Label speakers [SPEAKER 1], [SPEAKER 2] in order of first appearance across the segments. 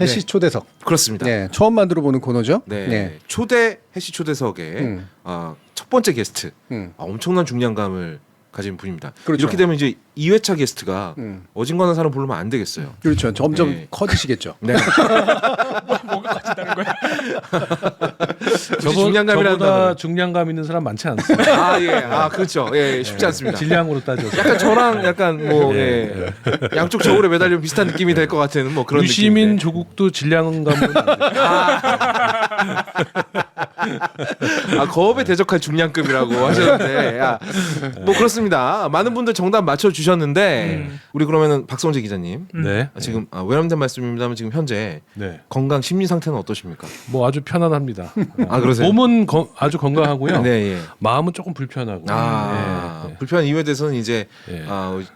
[SPEAKER 1] 해시 초대석.
[SPEAKER 2] 그렇습니다.
[SPEAKER 1] 네, 처음 만들어보는 코너죠.
[SPEAKER 2] 네. 초대 해시 초대석의 첫 번째 게스트. 엄청난 중량감을 가진 분입니다.
[SPEAKER 1] 그렇죠.
[SPEAKER 2] 이렇게 되면 이제 2회차 게스트가 어진간한 사람 부르면 안 되겠어요.
[SPEAKER 1] 그렇죠. 점점
[SPEAKER 2] 네.
[SPEAKER 1] 커지시겠죠.
[SPEAKER 2] 네.
[SPEAKER 3] 뭐가 커진다는 거야?
[SPEAKER 2] 중량감이라는
[SPEAKER 3] 저보다
[SPEAKER 2] 단어는.
[SPEAKER 3] 중량감 있는 사람 많지 않습니다.
[SPEAKER 2] 아 예, 그렇죠. 예, 쉽지 않습니다.
[SPEAKER 3] 질량으로 따져서.
[SPEAKER 2] 약간 저랑 약간 뭐 양쪽 저울에 매달리면 비슷한 느낌이 될 것 같은 뭐 그런
[SPEAKER 3] 유시민
[SPEAKER 2] 느낌인데.
[SPEAKER 3] 조국도 질량감은
[SPEAKER 2] 거업에 대적할 중량급이라고 하셨는데 뭐 그렇습니다. 많은 분들 정답 맞춰 주셨는데 우리 그러면은 박성재 기자님
[SPEAKER 3] 네.
[SPEAKER 2] 지금 외람된 말씀입니다만 지금 현재
[SPEAKER 3] 네.
[SPEAKER 2] 건강 심리 상태는 어떠십니까?
[SPEAKER 3] 뭐 아주 편안합니다.
[SPEAKER 2] 그러세요?
[SPEAKER 3] 몸은 아주 건강하고요.
[SPEAKER 2] 네, 예.
[SPEAKER 3] 마음은 조금 불편하고. 네.
[SPEAKER 2] 불편한 이유에 대해서는 이제
[SPEAKER 3] 네.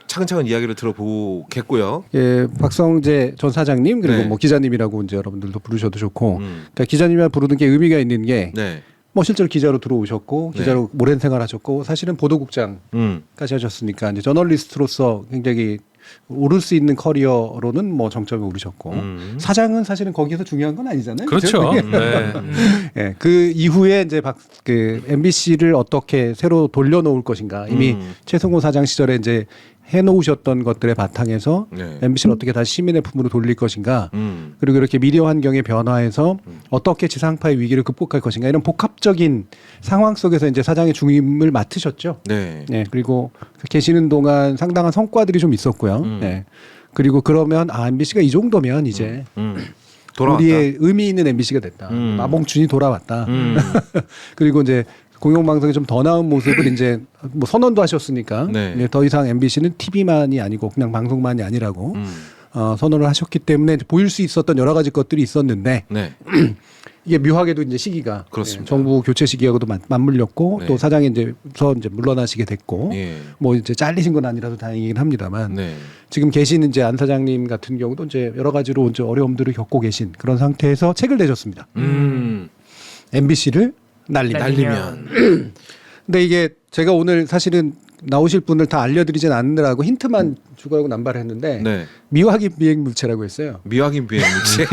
[SPEAKER 2] 차근차근 이야기를 들어보겠고요.
[SPEAKER 1] 예, 박성재 전 사장님 그리고
[SPEAKER 2] 네.
[SPEAKER 1] 뭐 기자님이라고 이제 여러분들도 부르셔도 좋고,
[SPEAKER 2] 음.
[SPEAKER 1] 그러니까 기자님이랑 부르는 게 의미가 있는 게,
[SPEAKER 2] 네.
[SPEAKER 1] 뭐 실제로 기자로 들어오셨고
[SPEAKER 2] 네.
[SPEAKER 1] 기자로 오랜 생활하셨고 사실은 보도국장까지 하셨으니까 이제 저널리스트로서 굉장히 오를 수 있는 커리어로는 뭐 정점에 오르셨고 사장은 사실은 거기서 중요한 건 아니잖아요.
[SPEAKER 3] 그렇죠. 네.
[SPEAKER 1] 예, 그 이후에 이제 MBC를 어떻게 새로 돌려놓을 것인가 이미 최승호 사장 시절에 이제 해놓으셨던 것들의 바탕에서
[SPEAKER 2] 네.
[SPEAKER 1] MBC를 어떻게 다시 시민의 품으로 돌릴 것인가
[SPEAKER 2] 음.
[SPEAKER 1] 그리고 이렇게 미디어 환경의 변화에서 어떻게 지상파의 위기를 극복할 것인가 이런 복합적인 상황 속에서 이제 사장의 중임을 맡으셨죠.
[SPEAKER 2] 네.
[SPEAKER 1] 네, 그리고 계시는 동안 상당한 성과들이 좀 있었고요. 네. 그리고 그러면 MBC가 이 정도면 이제
[SPEAKER 2] 돌아왔다.
[SPEAKER 1] 우리의 의미 있는 MBC가 됐다. 마봉춘이 돌아왔다. 그리고 이제 공영방송이 좀 더 나은 모습을 이제 뭐 선언도 하셨으니까
[SPEAKER 2] 네.
[SPEAKER 1] 이제 더 이상 MBC는 TV만이 아니고 그냥 방송만이 아니라고 선언을 하셨기 때문에 이제 보일 수 있었던 여러 가지 것들이 있었는데
[SPEAKER 2] 네.
[SPEAKER 1] 이게 묘하게도 이제 시기가
[SPEAKER 2] 그렇습니다.
[SPEAKER 1] 정부 교체 시기하고도 맞물렸고
[SPEAKER 2] 네.
[SPEAKER 1] 또 사장이 이제 물러나시게 됐고
[SPEAKER 2] 예.
[SPEAKER 1] 뭐 이제 잘리신 건 아니라서 다행이긴 합니다만
[SPEAKER 2] 네.
[SPEAKER 1] 지금 계신 이제 안 사장님 같은 경우도 이제 여러 가지로 이제 어려움들을 겪고 계신 그런 상태에서 책을 내셨습니다. MBC를
[SPEAKER 2] 날리면.
[SPEAKER 1] 근데 이게 제가 오늘 사실은 나오실 분들 다 알려드리진 않느라고 힌트만 주고 남발을 했는데
[SPEAKER 2] 네.
[SPEAKER 1] 미확인 비행물체라고 했어요.
[SPEAKER 2] 미확인 비행물체.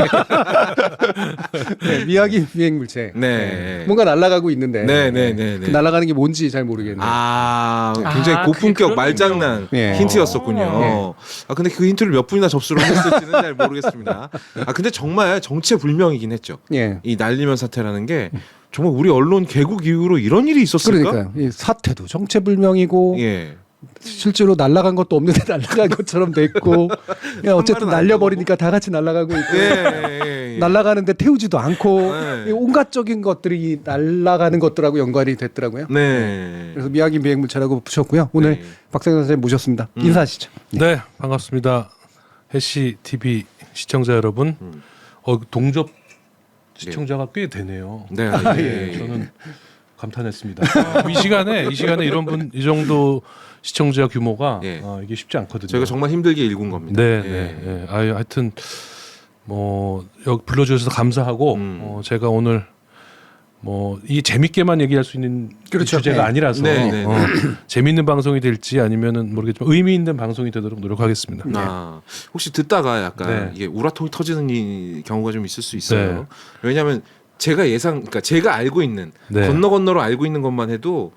[SPEAKER 1] 네, 미확인 비행물체.
[SPEAKER 2] 네.
[SPEAKER 1] 뭔가 날아가고 있는데
[SPEAKER 2] 네.
[SPEAKER 1] 그 날아가는 게 뭔지 잘 모르겠네요.
[SPEAKER 2] 굉장히 고품격
[SPEAKER 3] 그게
[SPEAKER 2] 말장난
[SPEAKER 1] 네.
[SPEAKER 2] 힌트였었군요.
[SPEAKER 1] 네.
[SPEAKER 2] 근데 그 힌트를 몇 분이나 접수를 했을지는 잘 모르겠습니다. 근데 정말 정체불명이긴 했죠.
[SPEAKER 1] 예.
[SPEAKER 2] 이 날리면 사태라는 게 정말 우리 언론 개국 이후로 이런 일이 있었을까?
[SPEAKER 1] 그러니까요. 이 사태도 정체불명이고
[SPEAKER 2] 예.
[SPEAKER 1] 실제로 날아간 것도 없는데 날아간 것처럼 됐고 그냥 어쨌든
[SPEAKER 2] 말은 안
[SPEAKER 1] 날려버리니까 다 같이 날아가고 있고
[SPEAKER 2] 예.
[SPEAKER 1] 날아가는데 태우지도 않고
[SPEAKER 2] 네.
[SPEAKER 1] 이 온갖적인 것들이 날아가는 것들하고 연관이 됐더라고요.
[SPEAKER 2] 네.
[SPEAKER 1] 그래서 미확인 비행물체라고 붙였고요. 오늘
[SPEAKER 2] 네.
[SPEAKER 1] 박성현 선생님 모셨습니다. 인사하시죠.
[SPEAKER 3] 네, 반갑습니다. 해시 TV 시청자 여러분. 동접 시청자가 꽤 되네요.
[SPEAKER 2] 네.
[SPEAKER 3] 저는 감탄했습니다. 이 시간에 이 정도 시청자 규모가
[SPEAKER 2] 예.
[SPEAKER 3] 이게 쉽지 않거든요.
[SPEAKER 2] 저희가 정말 힘들게 읽은 겁니다.
[SPEAKER 3] 네. 하여튼 뭐 여기 불러주셔서 감사하고 제가 오늘 뭐 이 재밌게만 얘기할 수 있는
[SPEAKER 1] 그렇죠.
[SPEAKER 3] 주제가
[SPEAKER 1] 네.
[SPEAKER 3] 아니라서
[SPEAKER 2] 네.
[SPEAKER 3] 재밌는 방송이 될지 아니면은 모르겠지만 의미 있는 방송이 되도록 노력하겠습니다.
[SPEAKER 2] 혹시 듣다가 약간
[SPEAKER 3] 네.
[SPEAKER 2] 이게 우라통이 터지는 경우가 좀 있을 수 있어요.
[SPEAKER 3] 네.
[SPEAKER 2] 왜냐하면 그러니까 제가 알고 있는
[SPEAKER 3] 네.
[SPEAKER 2] 건너로 알고 있는 것만 해도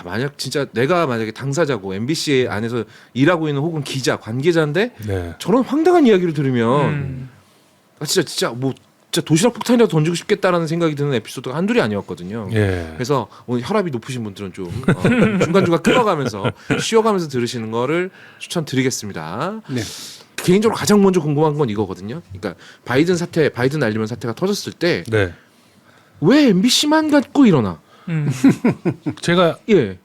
[SPEAKER 2] 만약 진짜 내가 만약에 당사자고 MBC 안에서 일하고 있는 혹은 기자 관계자인데
[SPEAKER 3] 네.
[SPEAKER 2] 저런 황당한 이야기를 들으면 진짜 도시락 폭탄이라도 던지고 싶겠다라는 생각이 드는 에피소드가 한둘이 아니었거든요.
[SPEAKER 3] 예.
[SPEAKER 2] 그래서 오늘 혈압이 높으신 분들은 좀 중간중간 끊어가면서 쉬어가면서 들으시는 거를 추천드리겠습니다.
[SPEAKER 1] 네.
[SPEAKER 2] 개인적으로 가장 먼저 궁금한 건 이거거든요. 그러니까 바이든 날리면 사태가 터졌을 때 왜
[SPEAKER 3] 네.
[SPEAKER 2] MBC만 갖고 일어나?
[SPEAKER 3] 제가
[SPEAKER 2] 예.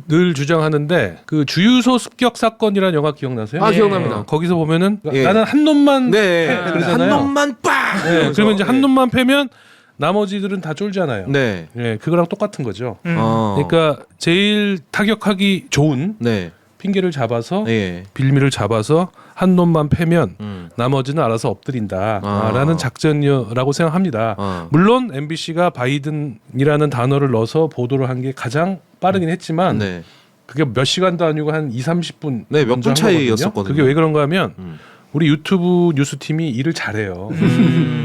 [SPEAKER 3] 늘 주장하는데 그 주유소 습격 사건이라는 영화 기억나세요?
[SPEAKER 2] 기억납니다.
[SPEAKER 3] 거기서 보면은
[SPEAKER 2] 예.
[SPEAKER 3] 나는 한 놈만
[SPEAKER 2] 네.
[SPEAKER 3] 패 그러잖아요.
[SPEAKER 2] 한 놈만 빵.
[SPEAKER 3] 네. 그러면 이제 한 놈만 패면 나머지들은 다 쫄잖아요.
[SPEAKER 2] 네.
[SPEAKER 3] 예, 그거랑 똑같은 거죠.
[SPEAKER 2] 그러니까
[SPEAKER 3] 그러니까 제일 타격하기 좋은
[SPEAKER 2] 네.
[SPEAKER 3] 핑계를 잡아서
[SPEAKER 2] 예.
[SPEAKER 3] 빌미를 잡아서 한 놈만 패면 나머지는 알아서 엎드린다라는 작전이라고 생각합니다. 물론 MBC가 바이든이라는 단어를 넣어서 보도를 한 게 가장 빠르긴 했지만
[SPEAKER 2] 네.
[SPEAKER 3] 그게 몇 시간도 아니고 한 2, 30분
[SPEAKER 2] 네, 몇 분 차이였었거든요.
[SPEAKER 3] 그게 왜 그런가 하면 우리 유튜브 뉴스팀이 일을 잘해요.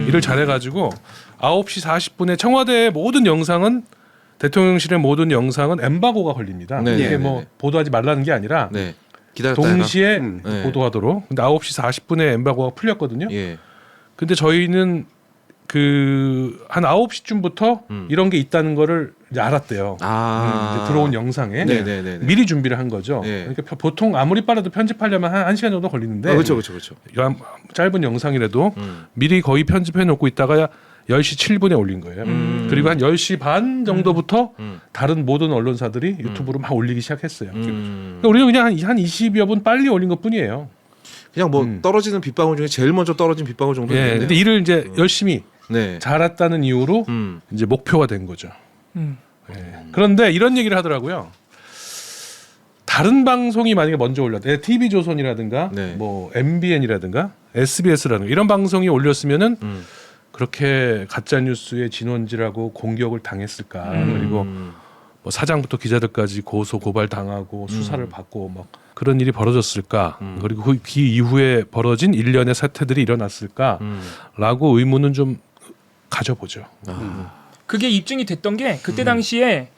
[SPEAKER 3] 일을 잘해가지고 9시 40분에 청와대의 모든 영상은 대통령실의 모든 영상은 엠바고가 걸립니다.
[SPEAKER 2] 네,
[SPEAKER 3] 이게
[SPEAKER 2] 네,
[SPEAKER 3] 뭐
[SPEAKER 2] 네.
[SPEAKER 3] 보도하지 말라는 게 아니라
[SPEAKER 2] 네. 기다렸다
[SPEAKER 3] 동시에
[SPEAKER 2] 네.
[SPEAKER 3] 보도하도록. 근데 9시 40분에 엠바고가 풀렸거든요.
[SPEAKER 2] 예.
[SPEAKER 3] 근데 저희는 그 한 9시쯤부터 이런 게 있다는 거를 이제 알았대요. 이제 들어온 영상에
[SPEAKER 2] 네네네.
[SPEAKER 3] 미리 준비를 한 거죠.
[SPEAKER 2] 네.
[SPEAKER 3] 그러니까 보통 아무리 빨라도 편집하려면 한 1시간 정도 걸리는데
[SPEAKER 2] 그렇죠.
[SPEAKER 3] 짧은 영상이라도 미리 거의 편집해 놓고 있다가 10시 7분에 올린 거예요. 그리고 한 10시 반 정도부터 다른 모든 언론사들이 유튜브로 막 올리기 시작했어요. 그러니까 우리는 그냥 한 20여 분 빨리 올린 것뿐이에요.
[SPEAKER 2] 그냥 뭐 떨어지는 빗방울 중에 제일 먼저 떨어진 빗방울 정도.
[SPEAKER 3] 예, 근데 이를 이제 열심히
[SPEAKER 2] 네.
[SPEAKER 3] 잘했다는 이유로 이제 목표가 된 거죠. 예. 그런데 이런 얘기를 하더라고요. 다른 방송이 만약에 먼저 올렸다, TV조선이라든가
[SPEAKER 2] 네.
[SPEAKER 3] 뭐 MBN이라든가 SBS라든가 이런 방송이 올렸으면은 그렇게 가짜 뉴스의 진원지라고 공격을 당했을까? 그리고 뭐 사장부터 기자들까지 고소 고발 당하고 수사를 받고 막 그런 일이 벌어졌을까? 그리고 그 이후에 벌어진 일련의 사태들이 일어났을까?라고 의문은 좀 가져보죠.
[SPEAKER 4] 그게 입증이 됐던 게 그때 당시에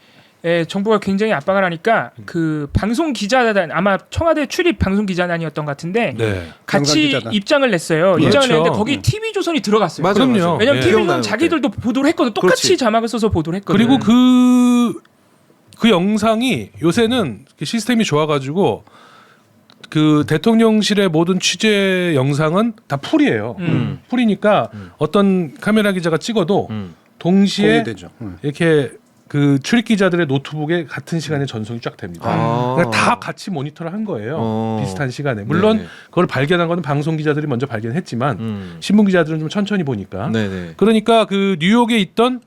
[SPEAKER 4] 정부가 굉장히 압박을 하니까 그 방송 기자단 아마 청와대 출입 방송 기자단이었던 것 같은데
[SPEAKER 3] 네.
[SPEAKER 4] 같이
[SPEAKER 1] 기자단.
[SPEAKER 4] 입장을 냈어요.
[SPEAKER 3] 그렇죠.
[SPEAKER 4] 입장을 냈는데 거기 TV조선이 들어갔어요.
[SPEAKER 2] 맞아요.
[SPEAKER 3] 그럼요.
[SPEAKER 2] 맞아요.
[SPEAKER 4] 왜냐면
[SPEAKER 3] 예.
[SPEAKER 4] TV조선
[SPEAKER 2] 기억나요,
[SPEAKER 4] 자기들도 보도를 했거든. 똑같이
[SPEAKER 2] 그렇지.
[SPEAKER 4] 자막을 써서 보도를 했거든.
[SPEAKER 3] 그리고 그 영상이 요새는 시스템이 좋아가지고 그 대통령실의 모든 취재 영상은 다 풀이에요. 풀이니까 어떤 카메라 기자가 찍어도 동시에
[SPEAKER 1] 공유되죠.
[SPEAKER 3] 이렇게 그 출입 기자들의 노트북에 같은 시간에 전송이 쫙 됩니다. 그러니까 다 같이 모니터를 한 거예요. 비슷한 시간에. 물론
[SPEAKER 2] 네네.
[SPEAKER 3] 그걸 발견한 거는 방송 기자들이 먼저 발견했지만 신문 기자들은 좀 천천히 보니까.
[SPEAKER 2] 네네.
[SPEAKER 3] 그러니까 그 뉴욕에 있던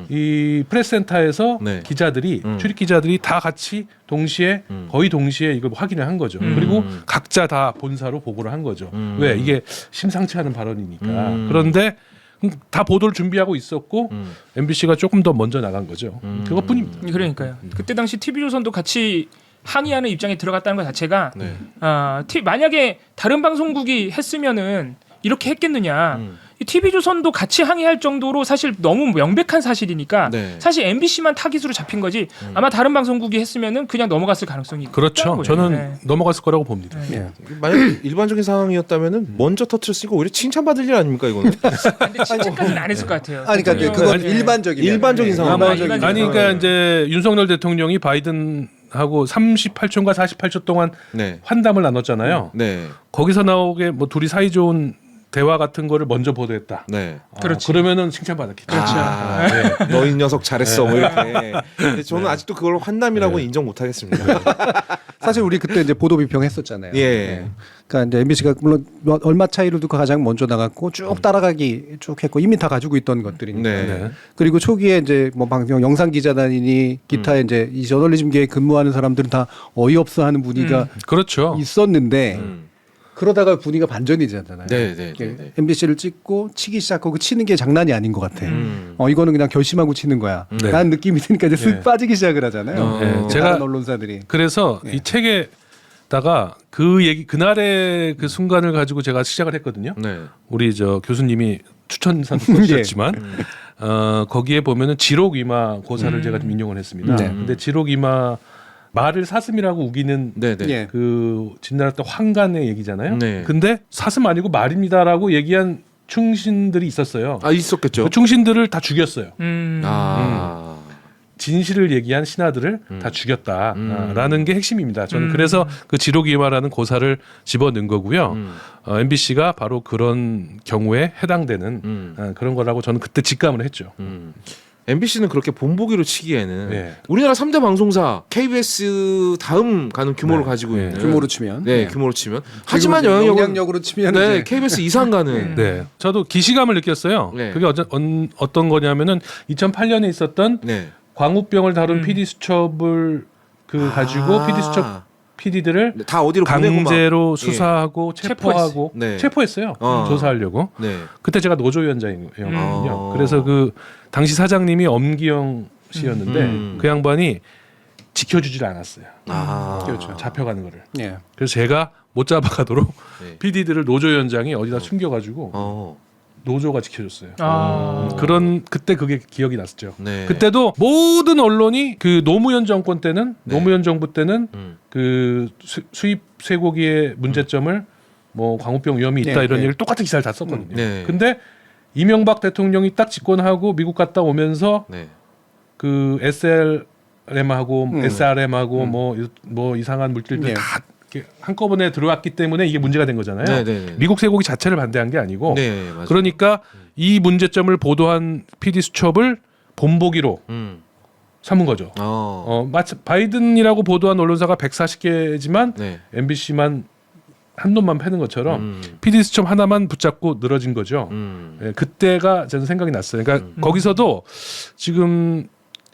[SPEAKER 3] 이 프레스센터에서
[SPEAKER 2] 네.
[SPEAKER 3] 기자들이 출입 기자들이 다 같이 동시에 거의 동시에 이걸 확인을 한 거죠. 그리고 각자 다 본사로 보고를 한 거죠. 왜 이게 심상치 않은 발언이니까. 그런데 다 보도를 준비하고 있었고 MBC가 조금 더 먼저 나간 거죠. 그것뿐입니다.
[SPEAKER 4] 그러니까요. 그때 당시 TV조선도 같이 항의하는 입장에 들어갔다는 것 자체가
[SPEAKER 2] 네.
[SPEAKER 4] 만약에 다른 방송국이 했으면은 이렇게 했겠느냐. 이 TV조선도 같이 항의할 정도로 사실 너무 명백한 사실이니까
[SPEAKER 2] 네.
[SPEAKER 4] 사실 MBC만 타깃으로 잡힌 거지 아마 다른 방송국이 했으면은 그냥 넘어갔을 가능성이
[SPEAKER 3] 그렇죠.
[SPEAKER 4] 있다는 거예요.
[SPEAKER 3] 저는
[SPEAKER 4] 네.
[SPEAKER 3] 넘어갔을 거라고 봅니다.
[SPEAKER 1] 예.
[SPEAKER 2] 만약 일반적인 상황이었다면은 먼저 터트렸으니까 오히려 칭찬받을 일 아닙니까 이거는?
[SPEAKER 4] 근데 진짜까지는 안 했을 것 같아요.
[SPEAKER 1] 아니 그러니까
[SPEAKER 4] 대통령-
[SPEAKER 1] 그건
[SPEAKER 4] 네.
[SPEAKER 1] 일반적인 상황.
[SPEAKER 4] 일반적인
[SPEAKER 3] 아니 그러니까 이제 윤석열 대통령이 바이든하고 38초인가 48초 동안
[SPEAKER 2] 네.
[SPEAKER 3] 환담을 나눴잖아요.
[SPEAKER 2] 네.
[SPEAKER 3] 거기서 나오게 뭐 둘이 사이 좋은 대화 같은 거를 먼저 보도했다.
[SPEAKER 2] 네.
[SPEAKER 4] 그렇지.
[SPEAKER 3] 그러면은 칭찬받았겠죠.
[SPEAKER 4] 그렇죠.
[SPEAKER 2] 너 이 녀석 잘했어. 뭐 이렇게. 근데 저는 아직도 그걸 환남이라고 인정 못 하겠습니다.
[SPEAKER 1] 사실 우리 그때 이제 보도 비평했었잖아요.
[SPEAKER 2] 예.
[SPEAKER 1] 네. 그러니까 이제 MBC가 물론 얼마 차이를 두고 가장 먼저 나갔고 쭉 따라가기 쭉 했고 이미 다 가지고 있던 것들이니까.
[SPEAKER 2] 네.
[SPEAKER 3] 네.
[SPEAKER 1] 그리고 초기에 이제 뭐 방송 영상 기자단이니 기타 이제 이 저널리즘계에 근무하는 사람들은 다 어이없어하는 분위기가
[SPEAKER 3] 그렇죠.
[SPEAKER 1] 있었는데 그러다가 분위기가 반전이잖아요.
[SPEAKER 2] 네, 네, 네, 네.
[SPEAKER 1] MBC를 찍고 치기 시작하고 치는 게 장난이 아닌 것 같아. 이거는 그냥 결심하고 치는 거야.
[SPEAKER 3] 네.
[SPEAKER 1] 라는 느낌이 드니까 이제 쓱
[SPEAKER 3] 네.
[SPEAKER 1] 빠지기 시작을 하잖아요.
[SPEAKER 3] 네.
[SPEAKER 1] 다른
[SPEAKER 3] 제가
[SPEAKER 1] 언론사들이.
[SPEAKER 3] 그래서 이 책에다가 그 얘기 그날의 그 순간을 가지고 제가 시작을 했거든요.
[SPEAKER 2] 네.
[SPEAKER 3] 우리 저 교수님이 추천사도 써주셨지만 거기에 보면은 지록 이마 고사를 제가 좀 인용을 했습니다.
[SPEAKER 1] 네.
[SPEAKER 3] 근데 지록 이마 말을 사슴이라고 우기는
[SPEAKER 2] 네, 네.
[SPEAKER 1] 예.
[SPEAKER 3] 그 진나라 때 황간의 얘기잖아요.
[SPEAKER 2] 네.
[SPEAKER 3] 근데 사슴 아니고 말입니다라고 얘기한 충신들이 있었어요.
[SPEAKER 2] 아, 있었겠죠.
[SPEAKER 3] 그 충신들을 다 죽였어요.
[SPEAKER 2] 아.
[SPEAKER 3] 진실을 얘기한 신하들을 다 죽였다라는 게 핵심입니다. 저는 그래서 그 지록이마라는 고사를 집어넣은 거고요. MBC가 바로 그런 경우에 해당되는 그런 거라고 저는 그때 직감을 했죠.
[SPEAKER 2] MBC는 그렇게 본보기로 치기에는
[SPEAKER 3] 네.
[SPEAKER 2] 우리나라 3대 방송사 KBS 다음 가는 규모를 가지고
[SPEAKER 3] 네.
[SPEAKER 2] 있는
[SPEAKER 1] 규모로 치면.
[SPEAKER 2] 네, 규모로 치면 하지만 영향력은
[SPEAKER 1] 치면
[SPEAKER 2] 네,
[SPEAKER 1] 이제
[SPEAKER 2] KBS 이상 가는
[SPEAKER 3] 네, 저도 기시감을 느꼈어요.
[SPEAKER 2] 네.
[SPEAKER 3] 그게 어떤 거냐면은 2008년에 있었던
[SPEAKER 2] 네.
[SPEAKER 3] 광우병을 다룬 PD 수첩을 가지고 PD 수첩 PD들을
[SPEAKER 2] 다 어디로 보내고 막
[SPEAKER 3] 강제로 수사하고 체포하고
[SPEAKER 2] 네.
[SPEAKER 3] 체포했어요. 조사하려고.
[SPEAKER 2] 네.
[SPEAKER 3] 그때 제가 노조위원장이었거든요.
[SPEAKER 2] 아.
[SPEAKER 3] 그래서 그 당시 사장님이 엄기영 씨였는데 그 양반이 지켜주질 않았어요.
[SPEAKER 1] 그렇죠.
[SPEAKER 3] 잡혀가는 거를.
[SPEAKER 1] 예.
[SPEAKER 3] 그래서 제가 못 잡아가도록
[SPEAKER 2] 네.
[SPEAKER 3] PD들을 노조위원장이 어디다 숨겨가지고 노조가 지켜줬어요. 그때 그게 기억이 났죠.
[SPEAKER 2] 네.
[SPEAKER 3] 그때도 모든 언론이 그 노무현 정권 때는
[SPEAKER 2] 네.
[SPEAKER 3] 노무현 정부 때는 그 수입 쇠고기의 문제점을 뭐 광우병 위험이 있다
[SPEAKER 1] 네,
[SPEAKER 3] 이런
[SPEAKER 1] 네.
[SPEAKER 3] 얘기를 똑같은 기사를 다 썼거든요.
[SPEAKER 2] 네.
[SPEAKER 3] 근데 이명박 대통령이 딱 집권하고 미국 갔다 오면서
[SPEAKER 2] 네.
[SPEAKER 3] 그 SLM하고 SRM하고 뭐 이상한 물질들
[SPEAKER 1] 네.
[SPEAKER 3] 다 이렇게 한꺼번에 들어왔기 때문에 이게 문제가 된 거잖아요.
[SPEAKER 2] 네, 네, 네.
[SPEAKER 3] 미국 쇠고기 자체를 반대한 게 아니고
[SPEAKER 2] 네, 맞아요.
[SPEAKER 3] 그러니까 이 문제점을 보도한 PD 수첩을 본보기로 삼은 거죠. 마치 바이든이라고 보도한 언론사가 140개지만
[SPEAKER 2] 네.
[SPEAKER 3] MBC만 한 놈만 패는 것처럼 PD 수첩 하나만 붙잡고 늘어진 거죠. 예, 그때가 저는 생각이 났어요. 그러니까 거기서도 지금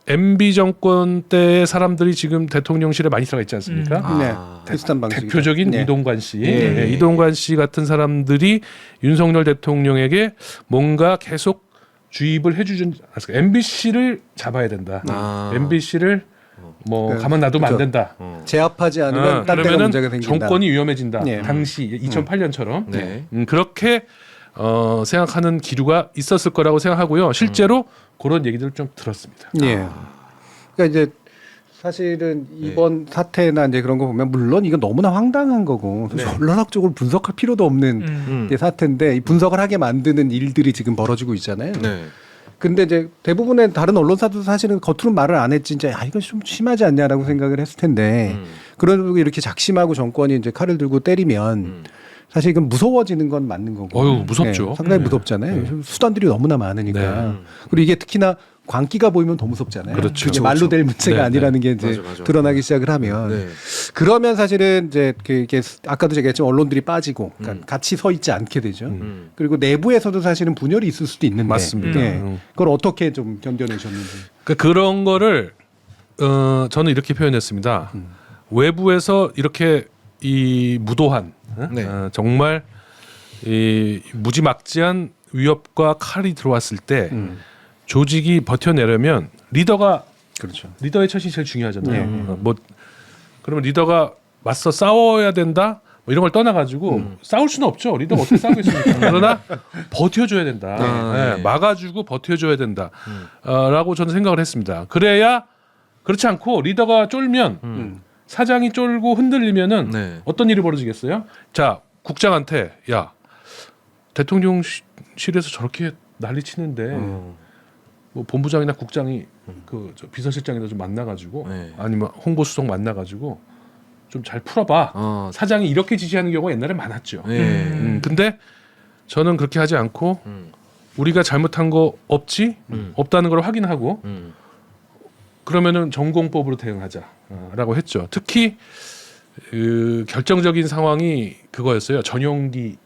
[SPEAKER 3] MB 정권 때의 사람들이 지금 대통령실에 많이 들어가 있지 않습니까?
[SPEAKER 1] 네. 비슷한 방식.
[SPEAKER 3] 대표적인
[SPEAKER 1] 네.
[SPEAKER 3] 이동관 씨,
[SPEAKER 2] 네.
[SPEAKER 3] 예, 이동관 씨 같은 사람들이 윤석열 대통령에게 뭔가 계속 주입을 해주진 않았을까. MBC를 잡아야 된다. MBC를 뭐
[SPEAKER 1] 네.
[SPEAKER 3] 가만 놔두면 안
[SPEAKER 1] 그렇죠.
[SPEAKER 3] 된다.
[SPEAKER 1] 제압하지 않으면 딴 데가 문제가
[SPEAKER 3] 그러면은
[SPEAKER 1] 생긴다.
[SPEAKER 3] 정권이 위험해진다.
[SPEAKER 1] 네.
[SPEAKER 3] 당시 2008년처럼
[SPEAKER 2] 네.
[SPEAKER 3] 그렇게 생각하는 기류가 있었을 거라고 생각하고요. 실제로 그런 얘기들을 좀 들었습니다.
[SPEAKER 1] 예. 그러니까 이제 사실은 이번 사태나 이제 그런 거 보면 물론 이건 너무나 황당한 거고
[SPEAKER 2] 네.
[SPEAKER 1] 전략적으로 분석할 필요도 없는 이제 사태인데 이 분석을 하게 만드는 일들이 지금 벌어지고 있잖아요.
[SPEAKER 2] 네.
[SPEAKER 1] 근데 이제 대부분의 다른 언론사도 사실은 겉으로 말을 안 했지 이제 이건 좀 심하지 않냐라고 생각을 했을 텐데 그러고 이렇게 작심하고 정권이 이제 칼을 들고 때리면 사실 이건 무서워지는 건 맞는 거고.
[SPEAKER 3] 어휴, 무섭죠.
[SPEAKER 1] 상당히 무섭잖아요. 수단들이 너무나 많으니까.
[SPEAKER 3] 네.
[SPEAKER 1] 그리고 이게 특히나 광기가 보이면 더 무섭잖아요.
[SPEAKER 3] 그렇죠.
[SPEAKER 1] 이게 말로 될 문제가
[SPEAKER 3] 네,
[SPEAKER 1] 아니라는 게 이제
[SPEAKER 2] 맞아.
[SPEAKER 1] 드러나기 시작을 하면
[SPEAKER 2] 네.
[SPEAKER 1] 그러면 사실은 이제 이게 아까도 제가 했지만 언론들이 빠지고 그러니까 같이 서 있지 않게 되죠. 그리고 내부에서도 사실은 분열이 있을 수도 있는데
[SPEAKER 3] 맞습니다.
[SPEAKER 1] 예. 그걸 어떻게 좀 견뎌내셨는지.
[SPEAKER 3] 그런 거를 저는 이렇게 표현했습니다. 외부에서 이렇게 이 무도한
[SPEAKER 2] 네.
[SPEAKER 3] 정말 이 무지막지한 위협과 칼이 들어왔을 때 조직이 버텨내려면
[SPEAKER 1] 그렇죠.
[SPEAKER 3] 리더의 처신이 제일 중요하잖아요. 뭐 그러면 리더가 맞서 싸워야 된다. 뭐 이런 걸 떠나가지고 싸울 수는 없죠. 리더가 어떻게 싸우겠습니까? 그러나 버텨줘야 된다.
[SPEAKER 2] 네.
[SPEAKER 3] 막아주고 버텨줘야 된다. 라고 저는 생각을 했습니다. 그래야 그렇지 않고 리더가 쫄면 사장이 쫄고 흔들리면은
[SPEAKER 2] 네.
[SPEAKER 3] 어떤 일이 벌어지겠어요? 자, 국장한테 야 대통령실에서 저렇게 난리치는데 뭐 본부장이나 국장이 저 비서실장이나 좀 만나가지고
[SPEAKER 2] 네.
[SPEAKER 3] 아니면 홍보수석 만나가지고 좀 잘 풀어봐. 사장이 이렇게 지시하는 경우가 옛날에 많았죠.
[SPEAKER 2] 네.
[SPEAKER 3] 근데 저는 그렇게 하지 않고 우리가 잘못한 거 없지? 없다는 걸 확인하고 그러면은 전공법으로 대응하자라고 했죠. 특히 결정적인 상황이 그거였어요. 전용기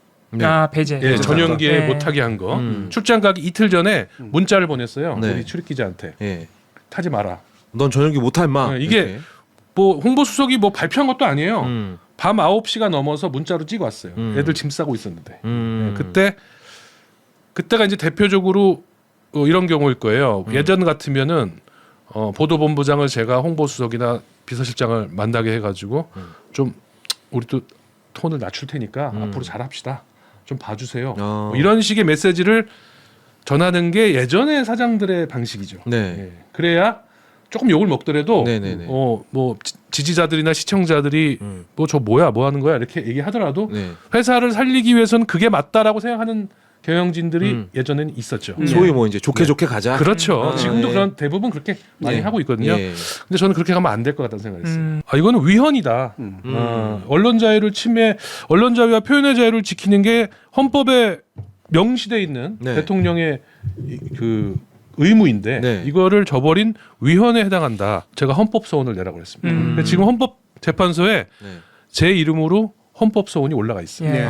[SPEAKER 4] 배제.
[SPEAKER 3] 예, 전용기에
[SPEAKER 4] 네.
[SPEAKER 3] 못타게 한 거. 출장 가기 이틀 전에 문자를 보냈어요.
[SPEAKER 2] 네.
[SPEAKER 3] 우리 출입 기자한테
[SPEAKER 2] 예.
[SPEAKER 3] 타지 마라.
[SPEAKER 2] 넌 전용기 못하 임마.
[SPEAKER 3] 이게
[SPEAKER 2] 이렇게.
[SPEAKER 3] 뭐 홍보수석이 뭐 발표한 것도 아니에요. 밤 9시가 넘어서 문자로 찍어 왔어요. 애들 짐 싸고 있었는데. 그때가 이제 대표적으로 이런 경우일 거예요. 예전 같으면은 보도본부장을 제가 홍보수석이나 비서실장을 만나게 해가지고 좀 우리도 톤을 낮출 테니까 앞으로 잘합시다. 좀 봐주세요. 뭐 이런 식의 메시지를 전하는 게 예전의 사장들의 방식이죠.
[SPEAKER 2] 네.
[SPEAKER 3] 예. 그래야 조금 욕을 먹더라도
[SPEAKER 2] 네네네.
[SPEAKER 3] 뭐 지지자들이나 시청자들이 뭐 저 뭐야 뭐 하는 거야 이렇게 얘기하더라도
[SPEAKER 2] 네.
[SPEAKER 3] 회사를 살리기 위해서는 그게 맞다라고 생각하는 경영진들이 예전에는 있었죠.
[SPEAKER 2] 소위 뭐 이제 좋게 가자.
[SPEAKER 3] 그렇죠.
[SPEAKER 2] 아,
[SPEAKER 3] 지금도
[SPEAKER 2] 예.
[SPEAKER 3] 그런 대부분 그렇게 많이
[SPEAKER 2] 예.
[SPEAKER 3] 하고 있거든요.
[SPEAKER 2] 예.
[SPEAKER 3] 근데 저는 그렇게 가면 안 될 것 같다는 생각을 했어요. 이거는 위헌이다. 언론 자유를 언론 자유와 표현의 자유를 지키는 게 헌법에 명시돼 있는
[SPEAKER 2] 네.
[SPEAKER 3] 대통령의 그 의무인데
[SPEAKER 2] 네.
[SPEAKER 3] 이거를 저버린 위헌에 해당한다. 제가 헌법 소원을 내라고 그랬습니다. 근데 지금 헌법재판소에
[SPEAKER 2] 네.
[SPEAKER 3] 제 이름으로 헌법 소원이 올라가 있어요.
[SPEAKER 4] 예.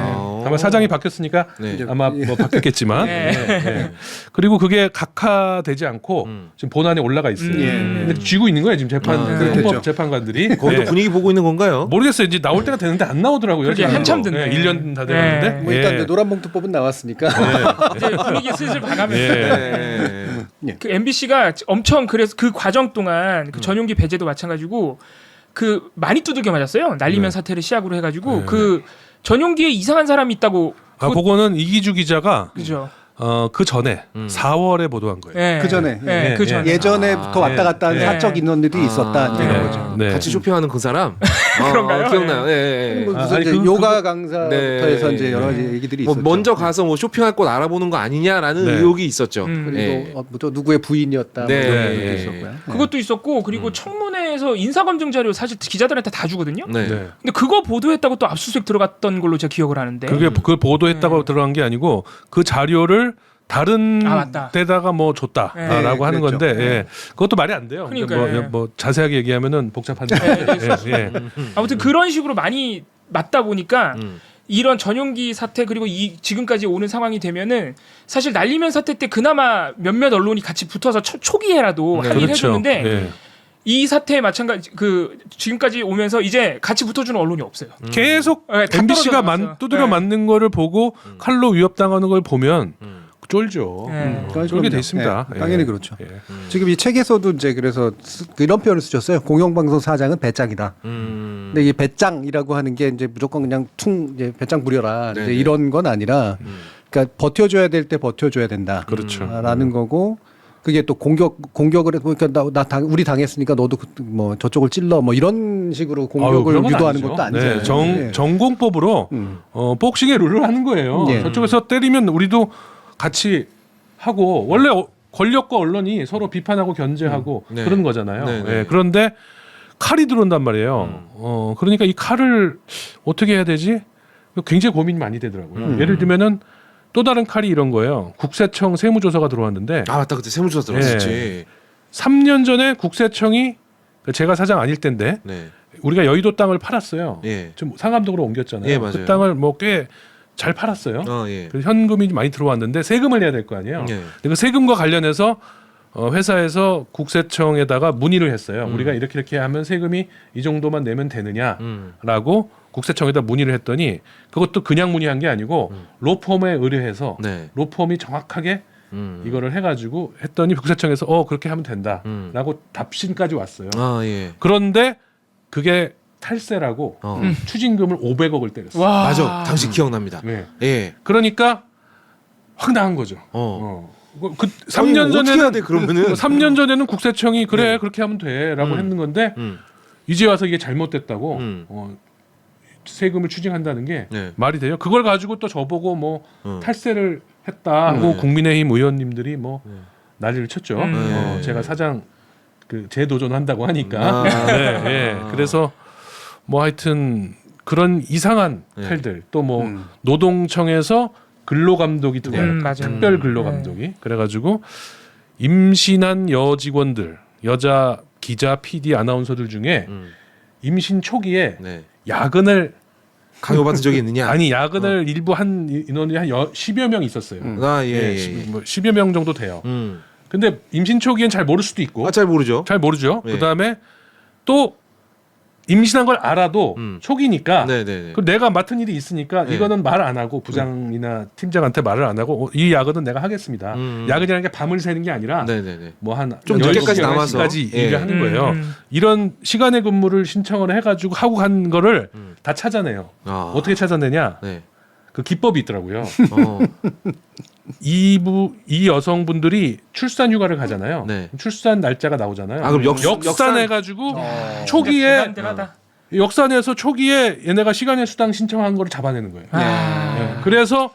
[SPEAKER 3] 아마 사장이 바뀌었으니까
[SPEAKER 2] 네.
[SPEAKER 3] 아마 뭐 바뀌었겠지만
[SPEAKER 4] 네.
[SPEAKER 3] 네. 그리고 그게 각하되지 않고 지금 본안에 올라가 있어요.
[SPEAKER 1] 예.
[SPEAKER 3] 근데 쥐고 있는 거예요 지금
[SPEAKER 1] 그렇겠죠.
[SPEAKER 3] 헌법 재판관들이.
[SPEAKER 2] 거기도
[SPEAKER 3] 네.
[SPEAKER 2] 분위기 보고 있는 건가요?
[SPEAKER 3] 모르겠어요. 이제 나올 때가 되는데 안 나오더라고요.
[SPEAKER 4] 그게
[SPEAKER 3] 지금.
[SPEAKER 4] 한참 됐네.
[SPEAKER 3] 1년 다 됐는데.
[SPEAKER 4] 네.
[SPEAKER 1] 뭐 일단 이제 노란봉투법은 나왔으니까
[SPEAKER 4] 이제 분위기 슬슬 봐가면서.
[SPEAKER 3] 예.
[SPEAKER 2] 네.
[SPEAKER 1] 예.
[SPEAKER 4] 그 MBC가 엄청 그래서 그 과정 동안 그 전용기 배제도 마찬가지고 그 많이 두들겨 맞았어요. 날리면
[SPEAKER 2] 네.
[SPEAKER 4] 사태를 시작으로 해가지고
[SPEAKER 3] 네.
[SPEAKER 4] 그 전용기에 이상한 사람이 있다고.
[SPEAKER 3] 그거는 이기주 기자가
[SPEAKER 4] 그죠.
[SPEAKER 3] 그 전에 4월에 보도한 거예요.
[SPEAKER 4] 예.
[SPEAKER 1] 그 전에.
[SPEAKER 4] 예.
[SPEAKER 3] 예.
[SPEAKER 4] 그 전에.
[SPEAKER 1] 예전에부터 왔다 갔다 하는
[SPEAKER 3] 예.
[SPEAKER 1] 사적 인원들이 있었다
[SPEAKER 2] 네.
[SPEAKER 1] 이런 거죠.
[SPEAKER 3] 네.
[SPEAKER 2] 같이 쇼핑하는 그 사람
[SPEAKER 4] 그런가요?
[SPEAKER 2] 기억나요? 예, 예, 예.
[SPEAKER 1] 뭐 무슨
[SPEAKER 3] 아니,
[SPEAKER 1] 이제 요가 강사부터
[SPEAKER 2] 네.
[SPEAKER 1] 해서 이제 여러 가지 얘기들이
[SPEAKER 2] 뭐
[SPEAKER 1] 있었죠.
[SPEAKER 2] 먼저 가서 뭐 쇼핑할 곳 알아보는 거 아니냐라는
[SPEAKER 3] 네.
[SPEAKER 2] 의혹이 있었죠.
[SPEAKER 4] 그리고
[SPEAKER 2] 예.
[SPEAKER 1] 그리고 또 누구의 부인이었다.
[SPEAKER 2] 네.
[SPEAKER 1] 뭐 이런 것도
[SPEAKER 2] 네.
[SPEAKER 1] 있었고요.
[SPEAKER 4] 그것도 있었고 그리고 청문회에서 인사검증 자료 사실 기자들한테 다 주거든요.
[SPEAKER 2] 네.
[SPEAKER 3] 네.
[SPEAKER 4] 근데 그거 보도했다고 또 압수수색 들어갔던 걸로 제가 기억을 하는데.
[SPEAKER 3] 그게 그 보도했다고 들어간 게 아니고 그 자료를 다른
[SPEAKER 4] 아, 맞다.
[SPEAKER 3] 데다가 뭐 줬다라고
[SPEAKER 1] 네,
[SPEAKER 3] 하는
[SPEAKER 1] 그랬죠.
[SPEAKER 3] 건데 예. 그것도 말이 안 돼요. 근데
[SPEAKER 4] 그러니까요.
[SPEAKER 3] 뭐 자세하게 얘기하면은 복잡한데. 예, 예.
[SPEAKER 4] 아무튼 그런 식으로 많이 맞다 보니까 이런 전용기 사태 그리고 이 지금까지 오는 상황이 되면은 사실 날리면 사태 때 그나마 몇몇 언론이 같이 붙어서 초기에라도
[SPEAKER 2] 네.
[SPEAKER 4] 항의를
[SPEAKER 3] 그렇죠.
[SPEAKER 4] 해줬는데
[SPEAKER 3] 예.
[SPEAKER 4] 이 사태에 마찬가지 그 지금까지 오면서 이제 같이 붙어주는 언론이 없어요.
[SPEAKER 3] 계속
[SPEAKER 4] 네, 다
[SPEAKER 3] MBC가
[SPEAKER 4] 떨어져
[SPEAKER 3] 두드려
[SPEAKER 4] 나갔어요.
[SPEAKER 3] 맞는 거를 보고 칼로 위협당하는 걸 보면 쫄죠.
[SPEAKER 4] 네.
[SPEAKER 3] 쫄게 돼 있습니다.
[SPEAKER 1] 네, 당연히
[SPEAKER 3] 예.
[SPEAKER 1] 그렇죠.
[SPEAKER 3] 예.
[SPEAKER 1] 지금 이 책에서도 이제 그래서 이런 표현을 쓰셨어요. 공영방송 사장은 배짱이다. 근데 이 배짱이라고 하는 게 이제 무조건 그냥 이제 배짱 부려라 이제
[SPEAKER 2] 네네.
[SPEAKER 1] 이런 건 아니라, 그러니까 버텨줘야 될 때 버텨줘야 된다.
[SPEAKER 3] 그렇죠.
[SPEAKER 1] 라는 거고. 그게 또 공격을 해서 그러니까 우리 당했으니까 너도 뭐 저쪽을 찔러 뭐 이런 식으로
[SPEAKER 3] 아유,
[SPEAKER 1] 공격을
[SPEAKER 3] 그런 건
[SPEAKER 1] 유도하는
[SPEAKER 3] 아니죠.
[SPEAKER 1] 것도 아니잖아요.
[SPEAKER 3] 네, 전공법으로 복싱의 룰을 하는 거예요.
[SPEAKER 1] 예.
[SPEAKER 3] 저쪽에서 때리면 우리도 같이 하고 원래 권력과 언론이 서로 비판하고 견제하고
[SPEAKER 2] 네.
[SPEAKER 3] 그런 거잖아요.
[SPEAKER 2] 네, 네.
[SPEAKER 3] 예, 그런데 칼이 들어온단 말이에요. 그러니까 이 칼을 어떻게 해야 되지? 굉장히 고민이 많이 되더라고요. 예를 들면은 또 다른 칼이 이런 거예요. 국세청 세무조사가 들어왔는데
[SPEAKER 2] 아 맞다 그때 세무조사 들었었지.
[SPEAKER 3] 3년 전에 국세청이 제가 사장 아닐 때인데
[SPEAKER 2] 네.
[SPEAKER 3] 우리가 여의도 땅을 팔았어요.
[SPEAKER 2] 예.
[SPEAKER 3] 좀 상암동으로 옮겼잖아요.
[SPEAKER 2] 예, 맞아요.
[SPEAKER 3] 그 땅을 뭐 꽤 잘 팔았어요.
[SPEAKER 2] 예.
[SPEAKER 3] 그래서 현금이 많이 들어왔는데 세금을 내야 될 거 아니에요.
[SPEAKER 2] 예.
[SPEAKER 3] 근데 그 세금과 관련해서 회사에서 국세청에다가 문의를 했어요. 우리가 이렇게 하면 세금이 이 정도만 내면 되느냐라고 국세청에다 문의를 했더니 그것도 그냥 문의한 게 아니고 로펌에 의뢰해서
[SPEAKER 2] 네.
[SPEAKER 3] 로펌이 정확하게 이거를 해가지고 했더니 국세청에서 그렇게 하면 된다라고 답신까지 왔어요.
[SPEAKER 2] 아 예.
[SPEAKER 3] 그런데 그게 탈세라고 추징금을 500억을 때렸어요.
[SPEAKER 4] 와.
[SPEAKER 2] 맞아. 당시 기억납니다.
[SPEAKER 3] 네.
[SPEAKER 2] 예.
[SPEAKER 3] 그러니까 확 나간 거죠. 그 3년
[SPEAKER 2] 어떻게 해야
[SPEAKER 3] 전에는
[SPEAKER 2] 돼 그러면은
[SPEAKER 3] 3년 전에는 국세청이 그래 그렇게 하면 돼라고 했는 건데 이제 와서 이게 잘못됐다고 세금을 추징한다는 게
[SPEAKER 2] 네.
[SPEAKER 3] 말이 돼요? 그걸 가지고 또 저보고 뭐 탈세를 했다 하고 국민의힘 의원님들이 뭐 난리를 쳤죠.
[SPEAKER 2] 네.
[SPEAKER 3] 제가 사장 그 재도전한다고 하니까. 네, 네. 그래서 뭐 하여튼 그런 이상한
[SPEAKER 2] 네.
[SPEAKER 3] 탈들 또 뭐 노동청에서 근로감독이 들어와요.
[SPEAKER 4] 맞아요.
[SPEAKER 3] 특별 근로감독이. 그래가지고 임신한 여직원들, 여자 기자, PD, 아나운서들 중에 임신 초기에
[SPEAKER 2] 네.
[SPEAKER 3] 야근을
[SPEAKER 2] 강요받은 적이 있느냐?
[SPEAKER 3] 아니 야근을 일부 한 인원이 한 10여 명 있었어요.
[SPEAKER 2] 아 예.
[SPEAKER 3] 예,
[SPEAKER 2] 예.
[SPEAKER 3] 뭐 10여 명 정도 돼요. 근데 임신 초기엔 잘 모를 수도 있고
[SPEAKER 2] 잘 모르죠.
[SPEAKER 3] 잘 모르죠.
[SPEAKER 2] 예.
[SPEAKER 3] 그다음에 또 임신한 걸 알아도 초기니까
[SPEAKER 2] 네네네.
[SPEAKER 3] 그 내가 맡은 일이 있으니까
[SPEAKER 2] 네.
[SPEAKER 3] 이거는 말 안 하고 부장이나 팀장한테 말을 안 하고 이 야근은 내가 하겠습니다. 야근이라는 게 밤을 새는 게 아니라
[SPEAKER 2] 네네네.
[SPEAKER 3] 뭐 한
[SPEAKER 2] 좀 늦게까지 남아서.
[SPEAKER 3] 11시까지
[SPEAKER 2] 예.
[SPEAKER 3] 일을 하는 거예요. 이런 시간의 근무를 신청을 해가지고 하고 간 거를 다 찾아내요.
[SPEAKER 2] 아.
[SPEAKER 3] 어떻게 찾아내냐?
[SPEAKER 2] 네.
[SPEAKER 3] 그 기법이 있더라고요.
[SPEAKER 2] 어.
[SPEAKER 3] 이 여성분들이 출산 휴가를 가잖아요.
[SPEAKER 2] 네.
[SPEAKER 3] 출산 날짜가 나오잖아요.
[SPEAKER 2] 아, 그럼
[SPEAKER 3] 역산해가지고 초기에
[SPEAKER 4] 대단하다.
[SPEAKER 3] 역산해서 초기에 얘네가 시간의 수당 신청한 거를 잡아내는 거예요. 네. 그래서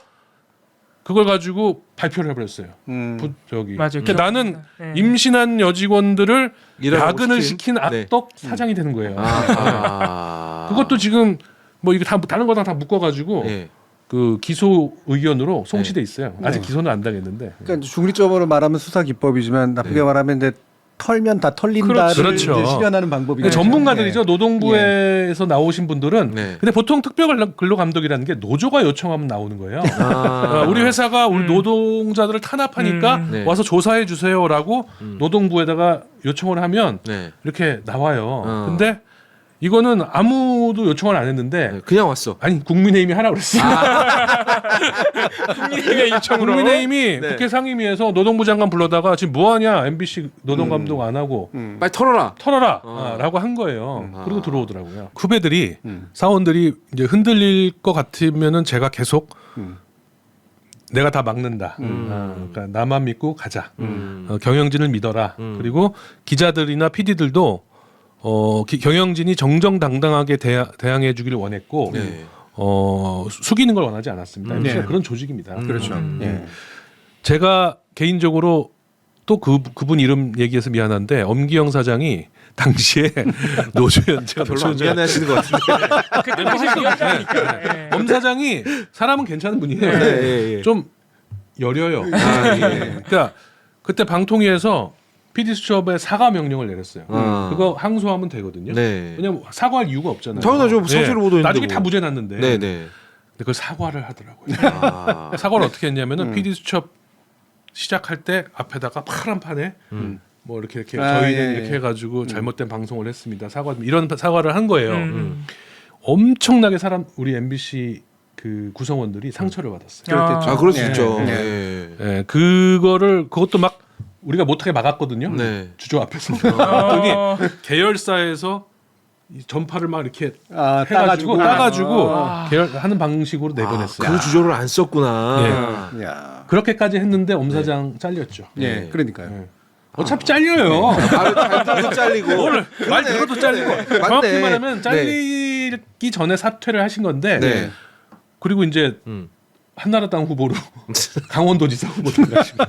[SPEAKER 3] 그걸 가지고 발표를 해버렸어요.
[SPEAKER 4] 맞아요.
[SPEAKER 3] 그러니까 나는
[SPEAKER 4] 네.
[SPEAKER 3] 임신한 여직원들을
[SPEAKER 2] 일하라고
[SPEAKER 3] 야근을 시킨
[SPEAKER 2] 네.
[SPEAKER 3] 악덕 사장이 되는 거예요.
[SPEAKER 2] 아.
[SPEAKER 3] 그것도 지금 뭐 이거 다 다른 거랑 다 묶어가지고
[SPEAKER 2] 예.
[SPEAKER 3] 그 기소 의견으로 송치돼 있어요. 아직 기소는 안 당했는데.
[SPEAKER 1] 그러니까 이제 중립적으로 말하면 수사 기법이지만 나쁘게 말하면 이제 털면 다 털린다를
[SPEAKER 3] 그렇죠.
[SPEAKER 1] 이제 실현하는 방법이
[SPEAKER 3] 그러니까 전문가들이죠. 노동부에서 나오신 분들은.
[SPEAKER 2] 네.
[SPEAKER 3] 근데 보통 특별 근로감독이라는 게 노조가 요청하면 나오는 거예요.
[SPEAKER 2] 아.
[SPEAKER 3] 우리 회사가 우리 노동자들을 탄압하니까
[SPEAKER 2] 네.
[SPEAKER 3] 와서 조사해 주세요라고 노동부에다가 요청을 하면
[SPEAKER 2] 네.
[SPEAKER 3] 이렇게 나와요. 근데 이거는 아무도 요청을 안 했는데
[SPEAKER 2] 네, 그냥 왔어.
[SPEAKER 3] 아니 국민의힘이 하라고 그랬어요.
[SPEAKER 4] 국민의힘의 요청으로.
[SPEAKER 3] 국민의힘이
[SPEAKER 2] 네.
[SPEAKER 3] 국회 상임위에서 노동부 장관 불러다가 지금 뭐하냐 MBC 노동감독 안 하고
[SPEAKER 2] 빨리 털어라.
[SPEAKER 3] 털어라
[SPEAKER 2] 어.
[SPEAKER 3] 라고 한 거예요. 그리고 들어오더라고요. 후배들이
[SPEAKER 1] 음.
[SPEAKER 3] 사원들이 이제 흔들릴 것 같으면은 제가 계속 내가 다 막는다. 그러니까 나만 믿고 가자. 경영진을 믿어라. 그리고 기자들이나 PD들도 경영진이 정정당당하게 대항해 주기를 원했고
[SPEAKER 2] 네.
[SPEAKER 3] 숙이는 걸 원하지 않았습니다. MBC가
[SPEAKER 1] 네.
[SPEAKER 3] 그런 조직입니다.
[SPEAKER 1] 그렇죠. 예.
[SPEAKER 3] 제가 개인적으로 또 그분 이름 얘기해서 미안한데 엄기영 사장이 당시에 노조 연재가
[SPEAKER 2] 별로 안 미안해하시는 것 같은데.
[SPEAKER 4] 그때 당시 위원장이니까. 예.
[SPEAKER 3] 엄 사장이 사람은 괜찮은 분이에요.
[SPEAKER 2] 예.
[SPEAKER 3] 좀 여려요.
[SPEAKER 2] 아, 예.
[SPEAKER 3] 그러니까 그때 방통위에서 PD 수첩에 사과 명령을 내렸어요. 그거 항소하면 되거든요.
[SPEAKER 2] 네.
[SPEAKER 3] 왜냐면 사과할 이유가 없잖아요.
[SPEAKER 2] 당연하죠. 사실을 보도했는데
[SPEAKER 3] 나중에
[SPEAKER 2] 뭐.
[SPEAKER 3] 다 무죄 났는데.
[SPEAKER 2] 네네.
[SPEAKER 3] 근데 그걸 사과를 하더라고요.
[SPEAKER 2] 아.
[SPEAKER 3] 사과를 어떻게 했냐면은 PD 수첩 시작할 때 앞에다가 파란 판에 뭐 이렇게 저희는
[SPEAKER 1] 예,
[SPEAKER 3] 이렇게
[SPEAKER 1] 예.
[SPEAKER 3] 해가지고 잘못된 방송을 했습니다. 이런 사과를 한 거예요.
[SPEAKER 4] 음.
[SPEAKER 3] 엄청나게 우리 MBC 그 구성원들이 상처를 받았어요.
[SPEAKER 2] 아, 그럴 수
[SPEAKER 1] 예.
[SPEAKER 2] 있죠.
[SPEAKER 1] 예.
[SPEAKER 2] 예.
[SPEAKER 3] 예, 그것도 막 우리가 못하게 막았거든요.
[SPEAKER 2] 네.
[SPEAKER 3] 주조 앞에서. 그랬더니 계열사에서 이 전파를 막 이렇게 해가지고 따가지고 계열하는 방식으로 내보냈어요.
[SPEAKER 2] 그 주조를 안 썼구나.
[SPEAKER 1] 야.
[SPEAKER 3] 그렇게까지 했는데 엄 사장 잘렸죠.
[SPEAKER 1] 예.
[SPEAKER 2] 네.
[SPEAKER 1] 그러니까요.
[SPEAKER 3] 예. 어차피 잘려요.
[SPEAKER 2] 말도 잘리고.
[SPEAKER 3] 말 들어도 잘리고. 정확히
[SPEAKER 2] 맞네.
[SPEAKER 3] 말하면 잘리기 전에 사퇴를 하신 건데.
[SPEAKER 2] 네.
[SPEAKER 3] 그리고 이제 한나라당 후보로 강원도지사 후보로 가시고.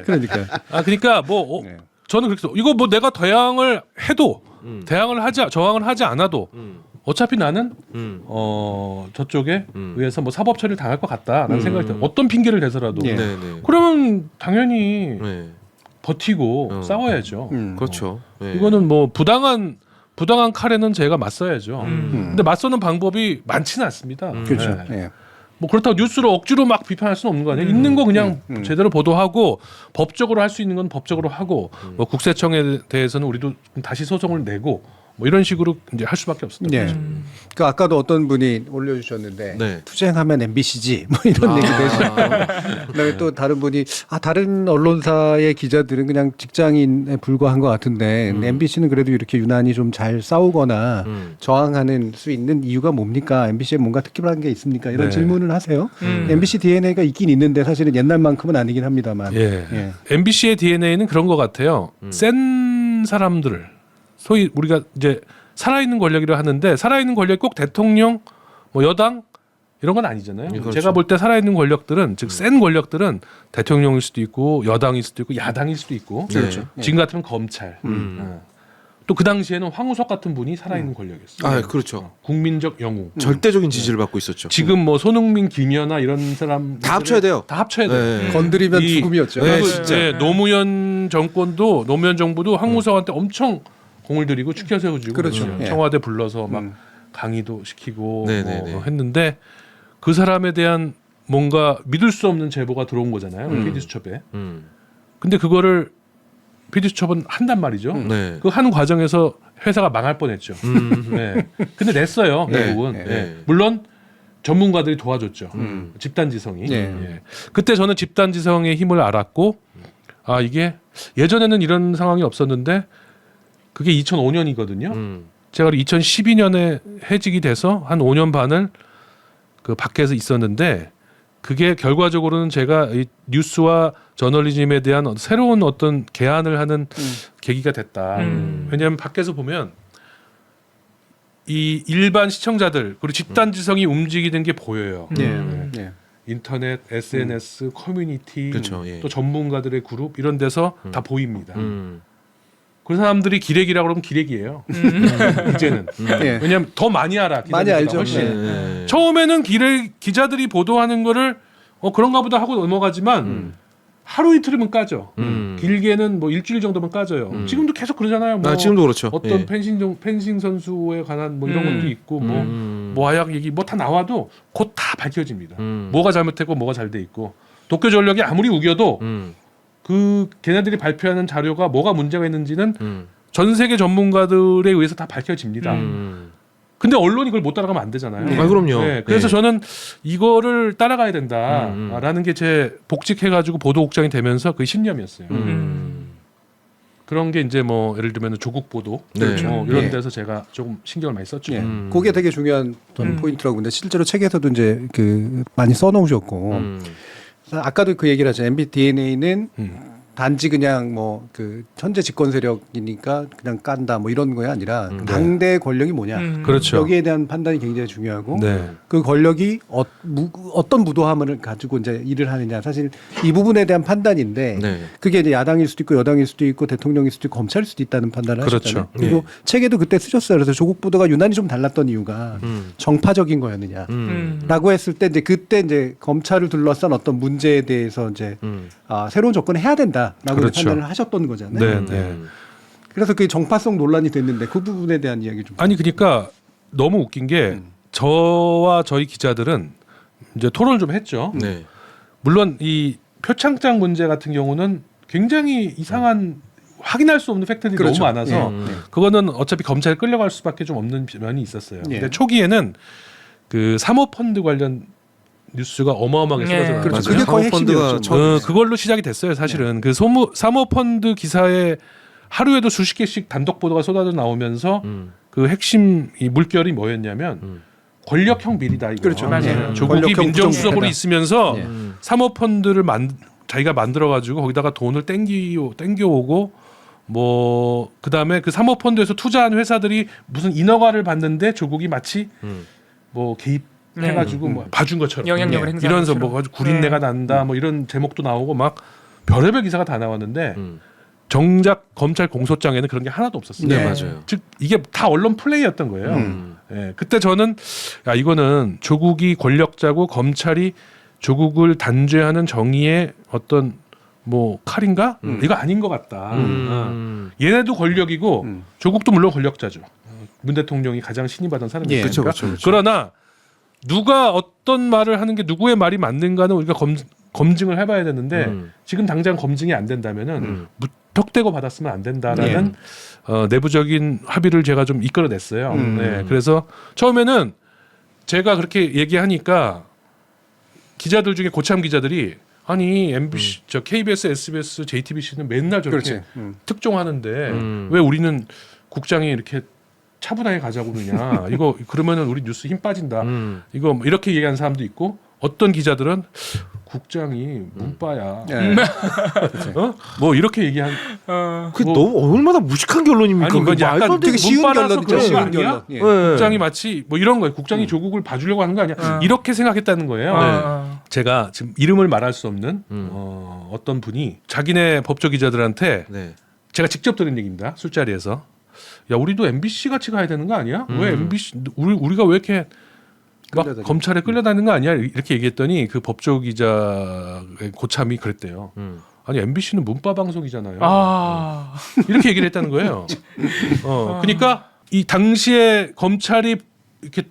[SPEAKER 1] 그러니까.
[SPEAKER 3] 그러니까 뭐
[SPEAKER 1] 네.
[SPEAKER 3] 저는 그렇게 이거 뭐 내가 대항을 해도 저항을 하지 않아도 어차피 나는 저쪽에 의해서 뭐 사법 처리를 당할 것 같다라는 생각이 들어요. 어떤 핑계를 대서라도.
[SPEAKER 1] 예.
[SPEAKER 2] 네네.
[SPEAKER 3] 그러면 당연히
[SPEAKER 2] 네.
[SPEAKER 3] 버티고 싸워야죠.
[SPEAKER 2] 그렇죠. 네.
[SPEAKER 3] 이거는 뭐 부당한 칼에는 제가 맞서야죠. 근데 맞서는 방법이 많지는 않습니다.
[SPEAKER 1] 그렇죠.
[SPEAKER 3] 네.
[SPEAKER 1] 예.
[SPEAKER 3] 뭐 그렇다고 뉴스를 억지로 막 비판할 수는 없는 거 아니에요. 있는 거 그냥 제대로 보도하고 법적으로 할 수 있는 건 법적으로 하고 뭐 국세청에 대해서는 우리도 다시 소송을 내고 뭐 이런 식으로 이제 할 수밖에 없었던
[SPEAKER 1] 예.
[SPEAKER 3] 거죠.
[SPEAKER 1] 그 아까도 어떤 분이 올려주셨는데
[SPEAKER 2] 네.
[SPEAKER 1] 투쟁하면 MBC지 뭐 이런 얘기도 해주셨고 그다음에 또 다른 분이 다른 언론사의 기자들은 그냥 직장인에 불과한 것 같은데 MBC는 그래도 이렇게 유난히 좀 잘 싸우거나 저항하는 수 있는 이유가 뭡니까? MBC에 뭔가 특별한 게 있습니까? 이런
[SPEAKER 3] 네.
[SPEAKER 1] 질문을 하세요. MBC DNA가 있긴 있는데 사실은 옛날만큼은 아니긴 합니다만.
[SPEAKER 3] 예. MBC의 DNA는 그런 것 같아요. 센 사람들 소위 우리가 이제 살아있는 권력이라 하는데 살아있는 권력이 꼭 대통령, 뭐 여당 이런 건 아니잖아요.
[SPEAKER 2] 그렇죠.
[SPEAKER 3] 제가 볼 때 살아있는 권력들은 즉 센 권력들은 대통령일 수도 있고 여당일 수도 있고 야당일 수도 있고
[SPEAKER 2] 그렇죠.
[SPEAKER 3] 지금 같으면 검찰. 또 그 당시에는 황우석 같은 분이 살아있는 권력이었어요.
[SPEAKER 2] 아, 그렇죠.
[SPEAKER 3] 국민적 영웅.
[SPEAKER 2] 절대적인 지지를 받고 있었죠.
[SPEAKER 3] 지금 뭐 손흥민, 김연아 이런 사람
[SPEAKER 2] 다 합쳐야 돼요.
[SPEAKER 3] 다 합쳐야 돼요.
[SPEAKER 2] 네.
[SPEAKER 1] 건드리면
[SPEAKER 3] 이-
[SPEAKER 1] 죽음이었죠.
[SPEAKER 2] 네,
[SPEAKER 3] 그리고
[SPEAKER 2] 진짜.
[SPEAKER 3] 이제 노무현 정부도 황우석한테 엄청 공을 들이고 추켜 세워주고
[SPEAKER 1] 그렇죠.
[SPEAKER 3] 그랬어요.
[SPEAKER 1] 예.
[SPEAKER 3] 청와대 불러서 막 강의도 시키고
[SPEAKER 2] 네네네.
[SPEAKER 3] 뭐 했는데 그 사람에 대한 뭔가 믿을 수 없는 제보가 들어온 거잖아요. PD 수첩에. 근데 그거를 PD 수첩은 한단 말이죠.
[SPEAKER 2] 네.
[SPEAKER 3] 그 한 과정에서 회사가 망할 뻔했죠. 네. 근데 냈어요.
[SPEAKER 2] 네.
[SPEAKER 3] 결국은.
[SPEAKER 1] 네.
[SPEAKER 3] 네. 물론 전문가들이 도와줬죠. 집단지성이.
[SPEAKER 1] 네.
[SPEAKER 3] 예. 그때 저는 집단지성의 힘을 알았고 이게 예전에는 이런 상황이 없었는데 그게 2005년이거든요. 제가 2012년에 해직이 돼서 한 5년 반을 그 밖에서 있었는데 그게 결과적으로는 제가 이 뉴스와 저널리즘에 대한 새로운 어떤 개안을 하는 계기가 됐다. 왜냐하면 밖에서 보면 이 일반 시청자들 그리고 집단지성이 움직이는 게 보여요.
[SPEAKER 1] 예. 예.
[SPEAKER 3] 인터넷, SNS, 커뮤니티,
[SPEAKER 2] 그렇죠, 예.
[SPEAKER 3] 또 전문가들의 그룹 이런 데서 다 보입니다. 그 사람들이 기레기라고 그러면 기레기예요. 이제는.
[SPEAKER 1] 예.
[SPEAKER 3] 왜냐하면 더 많이 알아.
[SPEAKER 1] 많이
[SPEAKER 3] 기자들보다
[SPEAKER 1] 알죠.
[SPEAKER 3] 훨씬.
[SPEAKER 2] 네.
[SPEAKER 3] 처음에는 기자들이 보도하는 거를 그런가 보다 하고 넘어가지만 하루 이틀이면 까죠. 길게는 뭐 일주일 정도면 까져요. 지금도 계속 그러잖아요. 뭐
[SPEAKER 2] 지금도 그렇죠.
[SPEAKER 3] 어떤
[SPEAKER 2] 예.
[SPEAKER 3] 펜싱 선수에 관한 뭐 이런 것도 있고 뭐 마약 얘기 뭐 다 나와도 곧 다 밝혀집니다. 뭐가 잘못했고 뭐가 잘 돼 있고 도쿄 전력이 아무리 우겨도 그 걔네들이 발표하는 자료가 뭐가 문제가 있는지는 전 세계 전문가들에 의해서 다 밝혀집니다. 근데 언론이 그걸 못 따라가면 안 되잖아요.
[SPEAKER 2] 아, 그럼요.
[SPEAKER 3] 네, 그래서
[SPEAKER 2] 네.
[SPEAKER 3] 저는 이거를 따라가야 된다라는 게 제 복직해가지고 보도국장이 되면서 그 신념이었어요. 그런 게 이제 뭐 예를 들면 조국 보도
[SPEAKER 2] 네.
[SPEAKER 3] 뭐 이런
[SPEAKER 1] 예.
[SPEAKER 3] 데서 제가 조금 신경을 많이 썼죠.
[SPEAKER 1] 예. 그게 되게 중요한 포인트라고. 근데 실제로 책에서도 이제 그 많이 써놓으셨고 아까도 그 얘기를 하죠. MBDNA는 단지 그냥 뭐 그 현재 집권 세력이니까 그냥 깐다 뭐 이런 거야 아니라 당대 권력이 뭐냐.
[SPEAKER 3] 그렇죠.
[SPEAKER 1] 여기에 대한 판단이 굉장히 중요하고
[SPEAKER 3] 네.
[SPEAKER 1] 그 권력이 어떤 무도함을 가지고 이제 일을 하느냐. 사실 이 부분에 대한 판단인데
[SPEAKER 2] 네.
[SPEAKER 1] 그게 이제 야당일 수도 있고 여당일 수도 있고 대통령일 수도 있고 검찰일 수도 있다는 판단을
[SPEAKER 3] 그렇죠.
[SPEAKER 1] 하셨잖아요. 그리고 책에도 그때 쓰셨어요. 그래서 조국 보도가 유난히 좀 달랐던 이유가 정파적인 거였느냐. 라고 했을 때 이제 그때 이제 검찰을 둘러싼 어떤 문제에 대해서 이제 새로운 접근을 해야 된다라고
[SPEAKER 3] 그렇죠.
[SPEAKER 1] 판단을 하셨던 거잖아요.
[SPEAKER 3] 네, 네.
[SPEAKER 1] 그래서 그 정파성 논란이 됐는데 그 부분에 대한 이야기 좀.
[SPEAKER 3] 아니 그러니까 너무 웃긴 게 저와 저희 기자들은 이제 토론을 좀 했죠.
[SPEAKER 2] 네.
[SPEAKER 3] 물론 이 표창장 문제 같은 경우는 굉장히 이상한 확인할 수 없는 팩트들이
[SPEAKER 1] 그렇죠.
[SPEAKER 3] 너무 많아서
[SPEAKER 1] 예.
[SPEAKER 3] 그거는 어차피 검찰에 끌려갈 수밖에 좀 없는 면이 있었어요.
[SPEAKER 1] 예.
[SPEAKER 3] 근데 초기에는 그 사모펀드 관련 뉴스가 어마어마하게
[SPEAKER 4] 예.
[SPEAKER 3] 쏟아져
[SPEAKER 1] 그렇죠.
[SPEAKER 3] 나왔거든요.
[SPEAKER 1] 그게 거의
[SPEAKER 2] 사모펀드가
[SPEAKER 1] 핵심이었죠.
[SPEAKER 2] 처음-
[SPEAKER 3] 그걸로 시작이 됐어요. 사실은 그 사모펀드 기사에 하루에도 수십 개씩 단독 보도가 쏟아져 나오면서 그 핵심 이 물결이 뭐였냐면 권력형 비리다 이거.
[SPEAKER 1] 그렇죠.
[SPEAKER 4] 맞아요.
[SPEAKER 3] 조국이
[SPEAKER 1] 권력형
[SPEAKER 3] 민정수석으로
[SPEAKER 1] 부정부패다.
[SPEAKER 3] 있으면서
[SPEAKER 1] 예.
[SPEAKER 3] 사모펀드를 자기가 만들어 가지고 거기다가 돈을 땡겨오고 뭐 그다음에 그 사모펀드에서 투자한 회사들이 무슨 인허가를 받는데 조국이 마치 뭐 개입해가지고 뭐 봐준 것처럼
[SPEAKER 4] 영향력을
[SPEAKER 3] 예.
[SPEAKER 4] 행사하는
[SPEAKER 3] 이러면서
[SPEAKER 4] 것처럼.
[SPEAKER 3] 뭐 아주 구린내가 난다 뭐 이런 제목도 나오고 막 별의별 기사가 다 나왔는데 정작 검찰 공소장에는 그런 게 하나도 없었어요.
[SPEAKER 2] 네, 맞아요.
[SPEAKER 3] 즉 이게 다 언론 플레이였던 거예요. 예, 그때 저는 야 이거는 조국이 권력자고 검찰이 조국을 단죄하는 정의의 어떤 뭐 칼인가? 이거 아닌 것 같다. 얘네도 권력이고 조국도 물론 권력자죠. 문 대통령이 가장 신임받은 사람이니까.
[SPEAKER 1] 예.
[SPEAKER 2] 그쵸, 그쵸, 그쵸.
[SPEAKER 3] 그러나 누가 어떤 말을 하는 게 누구의 말이 맞는가는 우리가 검증을 해봐야 되는데 지금 당장 검증이 안 된다면은 무턱대고 받았으면 안 된다라는 내부적인 합의를 제가 좀 이끌어냈어요. 네, 그래서 처음에는 제가 그렇게 얘기하니까 기자들 중에 고참 기자들이 아니 MBC, 저 KBS, SBS, JTBC는 맨날 저렇게
[SPEAKER 1] 그렇지.
[SPEAKER 3] 특종하는데 왜 우리는 국장이 이렇게 차분하게 가자고 그러냐. 이거 그러면은 우리 뉴스 힘 빠진다. 이거 뭐 이렇게 얘기하는 사람도 있고 어떤 기자들은 국장이 문빠야.
[SPEAKER 1] 예.
[SPEAKER 3] 어? 뭐 이렇게 얘기한.
[SPEAKER 2] 그
[SPEAKER 3] 뭐-
[SPEAKER 2] 너무 얼마나 무식한 결론입니까?
[SPEAKER 3] 아니 이거
[SPEAKER 2] 그거 말도
[SPEAKER 3] 약간
[SPEAKER 2] 안 되게
[SPEAKER 1] 되게 쉬운
[SPEAKER 3] 문빠라서
[SPEAKER 1] 결론이죠.
[SPEAKER 3] 그런 거
[SPEAKER 1] 쉬운
[SPEAKER 3] 아니야?
[SPEAKER 1] 결론. 예.
[SPEAKER 2] 네.
[SPEAKER 3] 국장이 마치 뭐 이런 거예요. 국장이 조국을 봐주려고 하는 거 아니야? 이렇게 생각했다는 거예요. 제가 지금 이름을 말할 수 없는 어떤 분이 자기네 법조 기자들한테
[SPEAKER 2] 네.
[SPEAKER 3] 제가 직접 들은 얘기입니다. 술자리에서 야 우리도 MBC 같이 가야 되는 거 아니야? 왜 MBC 우리가 왜 이렇게 막
[SPEAKER 1] 끌려다니는
[SPEAKER 3] 검찰에 끌려다니는 거 아니야? 이렇게 얘기했더니 그 법조 기자의 고참이 그랬대요. 아니 MBC는 문바 방송이잖아요.
[SPEAKER 4] 아.
[SPEAKER 3] 이렇게 얘기를 했다는 거예요. 그러니까 이 당시에 검찰이 이렇게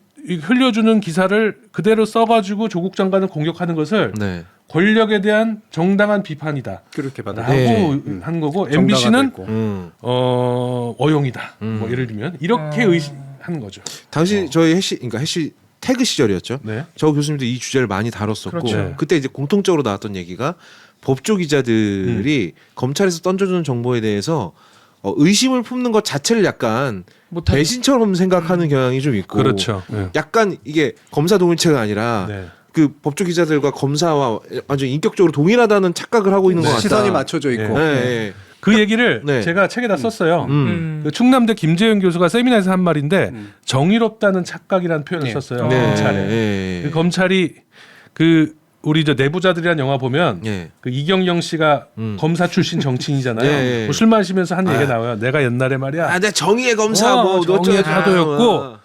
[SPEAKER 3] 흘려주는 기사를 그대로 써가지고 조국 장관을 공격하는 것을
[SPEAKER 2] 네.
[SPEAKER 3] 권력에 대한 정당한 비판이다.
[SPEAKER 1] 그렇게 받아.
[SPEAKER 3] 라고
[SPEAKER 2] 네.
[SPEAKER 3] 한 거고 MBC는
[SPEAKER 2] 음.
[SPEAKER 3] 어용이다. 뭐 예를 들면 이렇게 의심하는 거죠.
[SPEAKER 2] 당시 저희 그러니까 해시 태그 시절이었죠.
[SPEAKER 3] 네.
[SPEAKER 2] 저 교수님도 이 주제를 많이 다뤘었고
[SPEAKER 3] 그렇죠.
[SPEAKER 2] 그때 이제 공통적으로 나왔던 얘기가 법조 기자들이 검찰에서 던져주는 정보에 대해서 의심을 품는 것 자체를 약간
[SPEAKER 4] 못하죠.
[SPEAKER 2] 배신처럼 생각하는 경향이 좀 있고
[SPEAKER 3] 그렇죠. 네.
[SPEAKER 2] 약간 이게 검사 동일체가 아니라
[SPEAKER 3] 네.
[SPEAKER 2] 그 법조 기자들과 검사와 완전 인격적으로 동일하다는 착각을 하고 있는 것 같다.
[SPEAKER 1] 시선이 맞춰져 있고.
[SPEAKER 2] 네. 네.
[SPEAKER 3] 그 얘기를
[SPEAKER 2] 네.
[SPEAKER 3] 제가 책에다 썼어요.
[SPEAKER 2] 음.
[SPEAKER 3] 그 충남대 김재현 교수가 세미나에서 한 말인데 정의롭다는 착각이라는 표현을
[SPEAKER 1] 네.
[SPEAKER 3] 썼어요.
[SPEAKER 2] 네.
[SPEAKER 3] 검찰에.
[SPEAKER 2] 네.
[SPEAKER 3] 그 검찰이 그 우리 저 내부자들이라는 영화 보면
[SPEAKER 2] 네.
[SPEAKER 3] 그 이경영 씨가 검사 출신 정치인이잖아요.
[SPEAKER 2] 네.
[SPEAKER 3] 뭐술 마시면서 한 얘기가
[SPEAKER 2] 아.
[SPEAKER 3] 나와요. 내가 옛날에 말이야.
[SPEAKER 2] 아, 내 정의의 검사 뭐
[SPEAKER 3] 정의의
[SPEAKER 2] 어쩌다.
[SPEAKER 3] 사도였고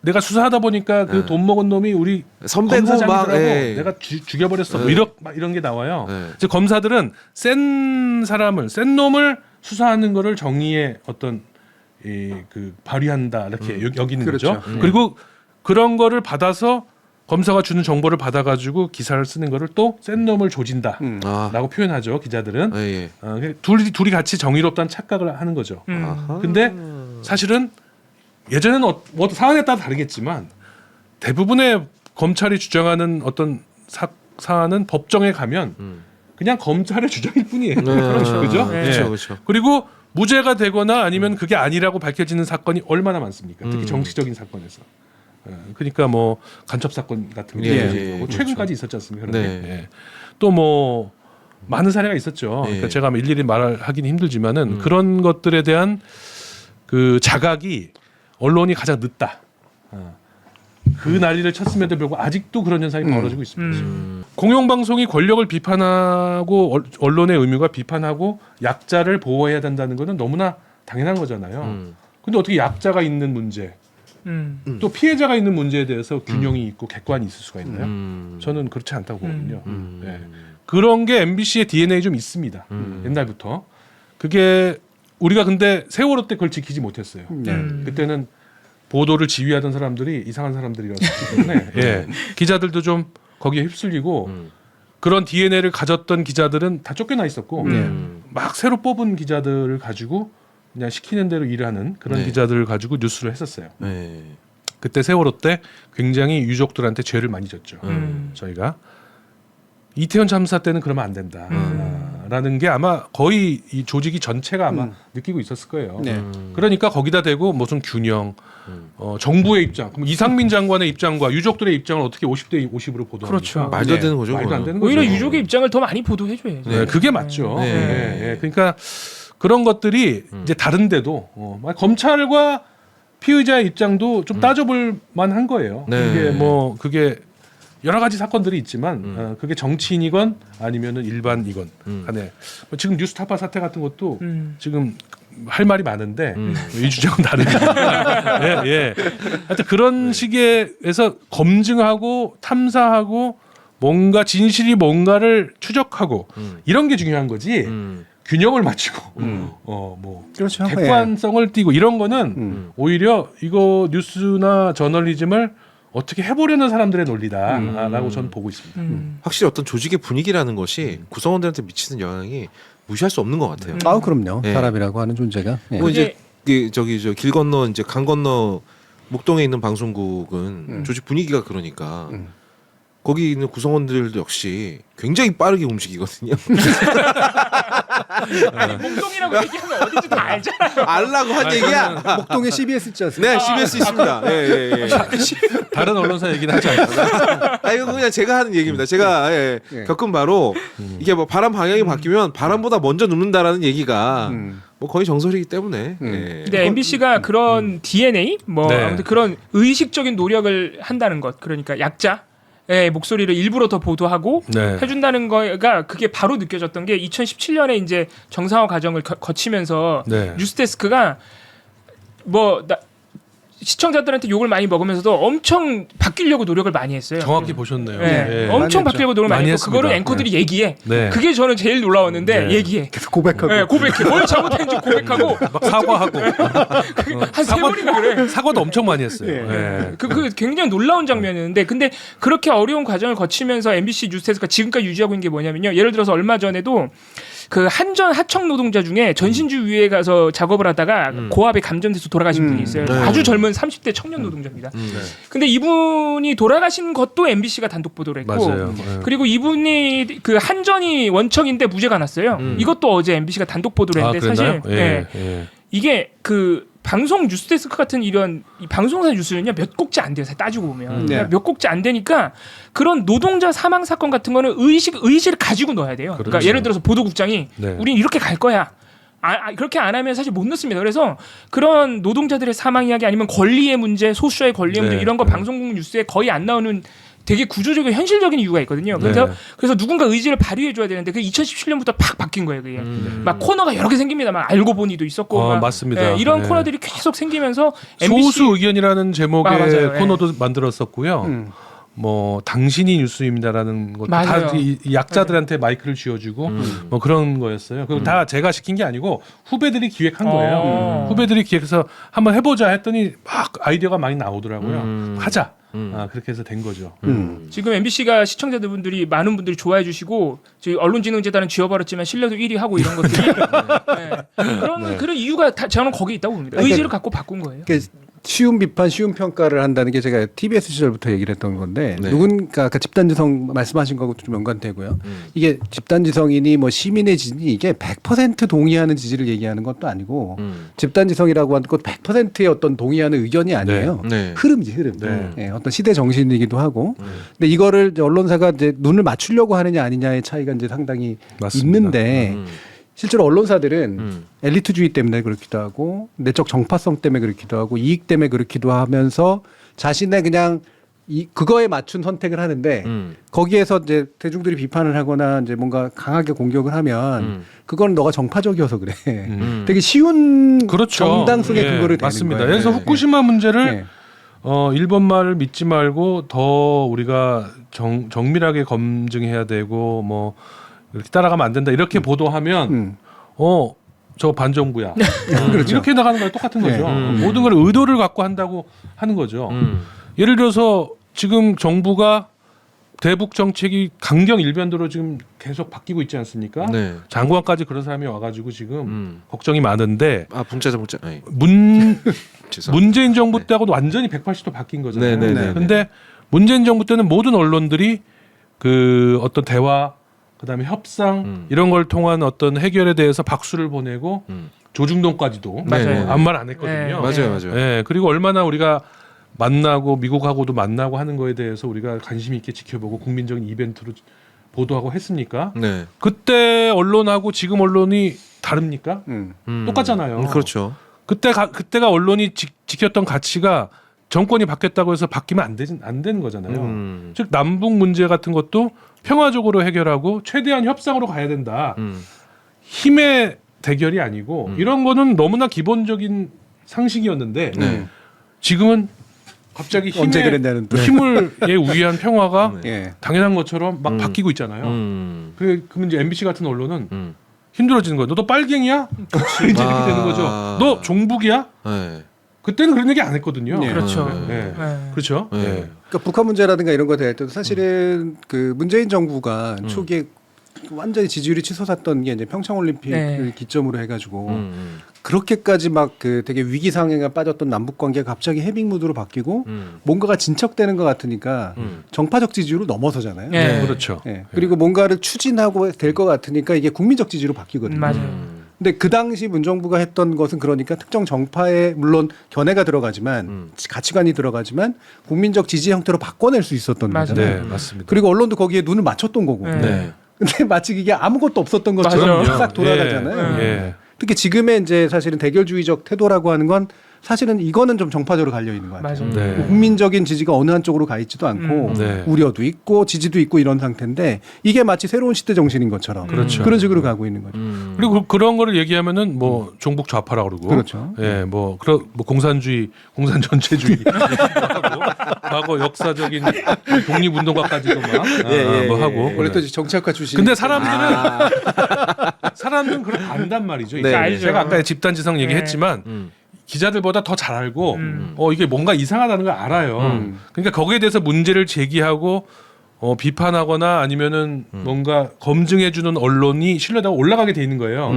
[SPEAKER 3] 내가 수사하다 보니까 그 돈 먹은 놈이 우리
[SPEAKER 2] 선배고
[SPEAKER 3] 검사장이더라고.
[SPEAKER 2] 막, 예.
[SPEAKER 3] 내가 죽여버렸어. 뭐
[SPEAKER 2] 예.
[SPEAKER 3] 이런 게 나와요.
[SPEAKER 2] 예.
[SPEAKER 3] 이제 검사들은 센 놈을 수사하는 거를 정의의 어떤 그 발휘한다 이렇게 여기는
[SPEAKER 1] 그렇죠.
[SPEAKER 3] 거죠. 그리고 그런 거를 받아서 검사가 주는 정보를 받아가지고 기사를 쓰는 거를 또 센 놈을 조진다라고
[SPEAKER 2] 아,
[SPEAKER 3] 표현하죠 기자들은.
[SPEAKER 2] 예.
[SPEAKER 3] 둘이 같이 정의롭다는 착각을 하는 거죠.
[SPEAKER 2] 아하.
[SPEAKER 3] 근데 사실은 예전에는 뭐 사안에 따라 다르겠지만 대부분의 검찰이 주장하는 어떤 사안은 법정에 가면 그냥 검찰의 주장일 뿐이에요.
[SPEAKER 2] 그렇죠.
[SPEAKER 3] 그죠?
[SPEAKER 4] 네.
[SPEAKER 3] 예.
[SPEAKER 2] 그렇죠.
[SPEAKER 3] 그리고 무죄가 되거나 아니면 그게 아니라고 밝혀지는 사건이 얼마나 많습니까? 특히 정치적인 사건에서. 그러니까 뭐 간첩 사건 같은 게
[SPEAKER 2] 예,
[SPEAKER 3] 뭐
[SPEAKER 2] 예,
[SPEAKER 3] 최근까지 있었지 않습니까? 그런
[SPEAKER 2] 네.
[SPEAKER 3] 게. 예. 또 뭐 많은 사례가 있었죠.
[SPEAKER 2] 예.
[SPEAKER 3] 그러니까 제가 일일이 말하기는 힘들지만은 그런 것들에 대한 그 자각이 언론이 가장 늦다. 그 난리를 쳤음에도 불구하고 아직도 그런 현상이 벌어지고 있습니다. 공영방송이 권력을 비판하고 언론의 의무가 비판하고 약자를 보호해야 된다는 것은 너무나 당연한 거잖아요. 근데 어떻게 약자가 있는 문제, 또 피해자가 있는 문제에 대해서 균형이 있고 객관이 있을 수가 있나요? 저는 그렇지 않다고 보거든요. 네. 그런 게 MBC의 DNA 좀 있습니다. 옛날부터. 그게 우리가 근데 세월호 때 그걸 지키지 못했어요. 그때는 보도를 지휘하던 사람들이 이상한 사람들이었기 때문에 예. 기자들도 좀 거기에 휩쓸리고 그런 DNA를 가졌던 기자들은 다 쫓겨나 있었고 막 새로 뽑은 기자들을 가지고 그냥 시키는 대로 일하는 그런
[SPEAKER 2] 네.
[SPEAKER 3] 기자들을 가지고 뉴스를 했었어요.
[SPEAKER 2] 네.
[SPEAKER 3] 그때 세월호 때 굉장히 유족들한테 죄를 많이 졌죠. 저희가 이태원 참사 때는 그러면 안 된다. 라는 게 아마 거의 이 조직이 전체가 아마 느끼고 있었을 거예요.
[SPEAKER 1] 네.
[SPEAKER 3] 그러니까 거기다 대고 무슨 균형, 정부의 입장, 그럼 이상민 장관의 입장과 유족들의 입장을 어떻게 50대 50으로 보도합니까?
[SPEAKER 4] 그렇죠.
[SPEAKER 2] 말도 안 되는 거죠.
[SPEAKER 3] 말도 안
[SPEAKER 2] 그거는.
[SPEAKER 3] 되는 거죠.
[SPEAKER 4] 오히려 유족의 입장을 더 많이 보도해줘야죠.
[SPEAKER 3] 네, 그게 맞죠.
[SPEAKER 2] 네.
[SPEAKER 3] 예, 예. 그러니까 그런 것들이 이제 다른데도 검찰과 피의자의 입장도 좀 따져볼 만한 거예요.
[SPEAKER 2] 네.
[SPEAKER 3] 그게 여러 가지 사건들이 있지만 그게 정치인이건 아니면은 일반이건 간에 지금 뉴스타파 사태 같은 것도 지금 할 말이 많은데 이 주장은 다르니까 예, 예. 하여튼 그런 식에서 검증하고 탐사하고 뭔가 진실이 뭔가를 추적하고 이런 게 중요한 거지 균형을 맞추고 뭐
[SPEAKER 1] 그렇죠.
[SPEAKER 3] 객관성을 띠고 이런 거는 오히려 이거 뉴스나 저널리즘을 어떻게 해보려는 사람들의 논리다라고 저는 보고 있습니다.
[SPEAKER 2] 확실히 어떤 조직의 분위기라는 것이 구성원들한테 미치는 영향이 무시할 수 없는 것 같아요.
[SPEAKER 1] 아 그럼요.
[SPEAKER 2] 네.
[SPEAKER 1] 사람이라고 하는 존재가. 예.
[SPEAKER 2] 뭐 이제 저기 저 길 건너 이제 강 건너 목동에 있는 방송국은 조직 분위기가 그러니까 거기 있는 구성원들도 역시 굉장히 빠르게 움직이거든요.
[SPEAKER 4] 아니, 목동이라고 얘기하면 어딘지 다 알잖아요.
[SPEAKER 2] 알라고 한 얘기야.
[SPEAKER 1] 목동에 CBS 있지 않습니까?
[SPEAKER 2] 네, CBS 있습니다. 예, 예, 예.
[SPEAKER 3] 다른 언론사 얘기는 하지 않습니다.
[SPEAKER 2] 아 이거 그냥 제가 하는 얘기입니다. 제가 겪은 바로 이게 뭐 바람 방향이 바뀌면 바람보다 먼저 눕는다라는 얘기가 뭐 거의 정설이기 때문에. 예.
[SPEAKER 4] 근데 MBC가 그런 DNA 뭐
[SPEAKER 3] 네.
[SPEAKER 4] 아무튼 그런 의식적인 노력을 한다는 것, 그러니까 약자의 목소리를 일부러 더 보도하고
[SPEAKER 3] 네.
[SPEAKER 4] 해준다는 거가 그게 바로 느껴졌던 게 2017년에 이제 정상화 과정을 거치면서
[SPEAKER 3] 네.
[SPEAKER 4] 뉴스데스크가 시청자들한테 욕을 많이 먹으면서도 엄청 바뀌려고 노력을 많이 했어요.
[SPEAKER 3] 정확히 보셨네요.
[SPEAKER 4] 네.
[SPEAKER 3] 예.
[SPEAKER 4] 엄청
[SPEAKER 1] 많이
[SPEAKER 4] 바뀌려고 노력 많이
[SPEAKER 3] 많이
[SPEAKER 4] 했고
[SPEAKER 3] 했습니다.
[SPEAKER 4] 그거를 앵커들이 얘기해.
[SPEAKER 3] 네.
[SPEAKER 4] 그게 저는 제일 놀라웠는데
[SPEAKER 3] 네.
[SPEAKER 4] 얘기해.
[SPEAKER 1] 계속 고백하고.
[SPEAKER 4] 네, 고백해. 뭘 잘못했는지 고백하고
[SPEAKER 3] 막 사과하고
[SPEAKER 4] 한 세 번인가 그래.
[SPEAKER 3] 사과도 엄청 많이 했어요.
[SPEAKER 1] 예.
[SPEAKER 3] 예.
[SPEAKER 4] 그 굉장히 놀라운 장면이었는데 근데 그렇게 어려운 과정을 거치면서 MBC 뉴스데스크가 지금까지 유지하고 있는 게 뭐냐면요. 예를 들어서 얼마 전에도 그 한전 하청 노동자 중에 전신주 위에 가서 작업을 하다가 고압에 감전돼서 돌아가신 분이 있어요.
[SPEAKER 2] 네.
[SPEAKER 4] 아주 젊은 30대 청년 노동자입니다. 근데 이분이 돌아가신 것도 MBC가 단독 보도를 했고
[SPEAKER 3] 맞아요. 예.
[SPEAKER 4] 그리고 이분이 그 한전이 원청인데 무죄가 났어요. 이것도 어제 MBC가 단독 보도를
[SPEAKER 3] 아,
[SPEAKER 4] 했는데
[SPEAKER 3] 그랬나요?
[SPEAKER 4] 사실
[SPEAKER 3] 예. 예.
[SPEAKER 4] 이게 그 방송 뉴스데스크 같은 이런 이 방송사 뉴스는요 몇 곡지 안 돼요. 따지고 보면
[SPEAKER 1] 네.
[SPEAKER 4] 몇 곡지 안 되니까 그런 노동자 사망 사건 같은 거는 의지를 가지고 넣어야 돼요. 그러니까
[SPEAKER 3] 그렇죠.
[SPEAKER 4] 예를 들어서 보도국장이
[SPEAKER 3] 네.
[SPEAKER 4] 우린 이렇게 갈 거야. 그렇게 안 하면 사실 못 넣습니다. 그래서 그런 노동자들의 사망 이야기 아니면 권리의 문제, 소수자의 권리의 문제
[SPEAKER 3] 네.
[SPEAKER 4] 이런 거
[SPEAKER 3] 네.
[SPEAKER 4] 방송국 뉴스에 거의 안 나오는 되게 구조적이고 현실적인 이유가 있거든요. 그래서
[SPEAKER 3] 네.
[SPEAKER 4] 그래서 누군가 의지를 발휘해 줘야 되는데 그 2017년부터 팍 바뀐 거예요. 그게 막 코너가 여러 개 생깁니다. 막 알고 보니도 있었고 막
[SPEAKER 3] 맞습니다.
[SPEAKER 4] 예, 이런
[SPEAKER 3] 네.
[SPEAKER 4] 코너들이 계속 생기면서 MBC
[SPEAKER 3] 소수 의견이라는 제목의
[SPEAKER 4] 맞아요. 예.
[SPEAKER 3] 코너도 만들었었고요. 뭐 당신이 뉴스입니다라는 것도
[SPEAKER 4] 맞아요.
[SPEAKER 3] 이 약자들한테 마이크를 쥐어주고 뭐 그런 거였어요. 그거 다 제가 시킨 게 아니고 후배들이 기획한 거예요. 후배들이 기획해서 한번 해보자 했더니 막 아이디어가 많이 나오더라고요. 하자. 그렇게 해서 된 거죠.
[SPEAKER 4] 지금 MBC가 시청자분들이 많은 분들이 좋아해 주시고 저희 언론진흥재단은 지워버렸지만 신뢰도 1위 하고 이런 것들이 그런 이유가 다 저는 거기에 있다고 봅니다. 의지를 갖고 바꾼 거예요.
[SPEAKER 1] 그러니까 쉬운 비판, 쉬운 평가를 한다는 게 제가 TBS 시절부터 얘기를 했던 건데
[SPEAKER 2] 네.
[SPEAKER 1] 누군가 아까 집단지성 말씀하신 거하고 좀 연관되고요. 이게 집단지성이니 뭐 시민의 지지 이게 100% 동의하는 지지를 얘기하는 것도 아니고 집단지성이라고 하는 것 100%의 어떤 동의하는 의견이 아니에요.
[SPEAKER 2] 네.
[SPEAKER 1] 흐름이지 흐름.
[SPEAKER 3] 네.
[SPEAKER 1] 예, 어떤 시대 정신이기도 하고. 근데 이거를 이제 언론사가 이제 눈을 맞추려고 하느냐 아니냐의 차이가 이제 상당히
[SPEAKER 3] 맞습니다.
[SPEAKER 1] 있는데 실제로 언론사들은 엘리트주의 때문에 그렇기도 하고 내적 정파성 때문에 그렇기도 하고 이익 때문에 그렇기도 하면서 자신의 그냥 그거에 맞춘 선택을 하는데 거기에서 이제 대중들이 비판을 하거나 이제 뭔가 강하게 공격을 하면 그건 너가 정파적이어서 그래. 되게 쉬운
[SPEAKER 3] 그렇죠.
[SPEAKER 1] 정당성의
[SPEAKER 3] 예,
[SPEAKER 1] 근거를 대는
[SPEAKER 3] 맞습니다.
[SPEAKER 1] 거예요.
[SPEAKER 3] 그래서 후쿠시마 문제를
[SPEAKER 1] 네.
[SPEAKER 3] 일본 말을 믿지 말고 더 우리가 정밀하게 검증해야 되고 뭐 이렇게 따라가면 안 된다 이렇게 보도하면 저 반정부야
[SPEAKER 1] 그렇죠.
[SPEAKER 3] 이렇게 나가는 거랑 똑같은 거죠.
[SPEAKER 1] 네.
[SPEAKER 3] 모든 걸 의도를 갖고 한다고 하는 거죠. 예를 들어서 지금 정부가 대북 정책이 강경 일변도로 지금 계속 바뀌고 있지 않습니까?
[SPEAKER 2] 네.
[SPEAKER 3] 장관까지 그런 사람이 와가지고 지금 걱정이 많은데
[SPEAKER 2] 분짜자. 아니, 죄송합니다.
[SPEAKER 3] 문재인 정부 때하고도 완전히 180도 바뀐 거잖아요.
[SPEAKER 2] 네네네.
[SPEAKER 3] 근데 문재인 정부 때는 모든 언론들이 그 어떤 대화, 그다음에 협상 이런 걸 통한 어떤 해결에 대해서 박수를 보내고 조중동까지도
[SPEAKER 2] 맞아요.
[SPEAKER 3] 아무 말 안 했거든요.
[SPEAKER 2] 맞아요, 맞아요.
[SPEAKER 3] 네, 그리고 얼마나 우리가 만나고 미국하고도 만나고 하는 거에 대해서 우리가 관심 있게 지켜보고 국민적인 이벤트로 보도하고 했습니까?
[SPEAKER 2] 네.
[SPEAKER 3] 그때 언론하고 지금 언론이 다릅니까? 똑같잖아요.
[SPEAKER 2] 그렇죠.
[SPEAKER 3] 그때가 언론이 지켰던 가치가 정권이 바뀌었다고 해서 바뀌면 안 되는 거잖아요. 즉 남북 문제 같은 것도 평화적으로 해결하고 최대한 협상으로 가야 된다. 힘의 대결이 아니고 이런 거는 너무나 기본적인 상식이었는데
[SPEAKER 2] 네.
[SPEAKER 3] 지금은 갑자기
[SPEAKER 1] 언제 그랬냐는 또.
[SPEAKER 3] 힘을 위한 평화가
[SPEAKER 1] 예.
[SPEAKER 3] 당연한 것처럼 막 바뀌고 있잖아요. 그러면 이제 MBC 같은 언론은 힘들어지는 거예요. 너도 빨갱이야? 이제 이렇게 되는 거죠. 너 종북이야?
[SPEAKER 2] 네.
[SPEAKER 3] 그때는 그런 얘기 안 했거든요.
[SPEAKER 1] 네.
[SPEAKER 4] 그렇죠.
[SPEAKER 3] 네.
[SPEAKER 4] 네.
[SPEAKER 3] 그렇죠.
[SPEAKER 2] 네.
[SPEAKER 3] 네.
[SPEAKER 1] 그러니까 북한 문제라든가 이런 거 될 때도 사실은 그 문재인 정부가 초기에 완전히 지지율이 치솟았던 게 이제 평창 올림픽을
[SPEAKER 4] 네.
[SPEAKER 1] 기점으로 해가지고 그렇게까지 막 그 되게 위기 상황에 빠졌던 남북 관계가 갑자기 해빙 무드로 바뀌고 뭔가가 진척되는 것 같으니까 정파적 지지율을 넘어서잖아요.
[SPEAKER 4] 네.
[SPEAKER 3] 그렇죠.
[SPEAKER 1] 예. 그리고 뭔가를 추진하고 될 것 같으니까 이게 국민적 지지로 바뀌거든요.
[SPEAKER 4] 맞아요.
[SPEAKER 1] 근데 그 당시 문정부가 했던 것은 그러니까 특정 정파에 물론 견해가 들어가지만 가치관이 들어가지만 국민적 지지 형태로 바꿔낼 수 있었던
[SPEAKER 4] 맞아요.
[SPEAKER 1] 거잖아요.
[SPEAKER 3] 네, 맞습니다.
[SPEAKER 1] 그리고 언론도 거기에 눈을 맞췄던 거고.
[SPEAKER 4] 네.
[SPEAKER 2] 네.
[SPEAKER 1] 근데 마치 이게 아무것도 없었던 것처럼
[SPEAKER 4] 맞아요.
[SPEAKER 1] 싹 돌아가잖아요.
[SPEAKER 3] 예.
[SPEAKER 1] 특히 지금의 이제 사실은 대결주의적 태도라고 하는 건 사실은 이거는 좀 정파적으로 갈려 있는 것 같아요.
[SPEAKER 4] 맞아요.
[SPEAKER 3] 네.
[SPEAKER 1] 국민적인 지지가 어느 한쪽으로 가 있지도 않고
[SPEAKER 3] 네.
[SPEAKER 1] 우려도 있고 지지도 있고 이런 상태인데 이게 마치 새로운 시대 정신인 것처럼
[SPEAKER 3] 그렇죠.
[SPEAKER 1] 그런 식으로 가고 있는 거죠.
[SPEAKER 3] 그리고 그런 거를 얘기하면은 뭐 종북 좌파라 그러고,
[SPEAKER 1] 그렇죠.
[SPEAKER 3] 예, 뭐 공산주의, 공산 전체주의 하고, 과거 역사적인 독립운동가까지도 막 뭐 하고.
[SPEAKER 1] 원래 또 정치학과 출신.
[SPEAKER 3] 근데 사람들은 그걸 안단 말이죠.
[SPEAKER 2] 네.
[SPEAKER 3] 이제
[SPEAKER 4] 알죠.
[SPEAKER 3] 제가 아까 집단지성 얘기했지만 기자들보다 더 잘 알고 이게 뭔가 이상하다는 걸 알아요. 그러니까 거기에 대해서 문제를 제기하고 비판하거나 아니면은 뭔가 검증해주는 언론이 신뢰도가 올라가게 돼 있는 거예요.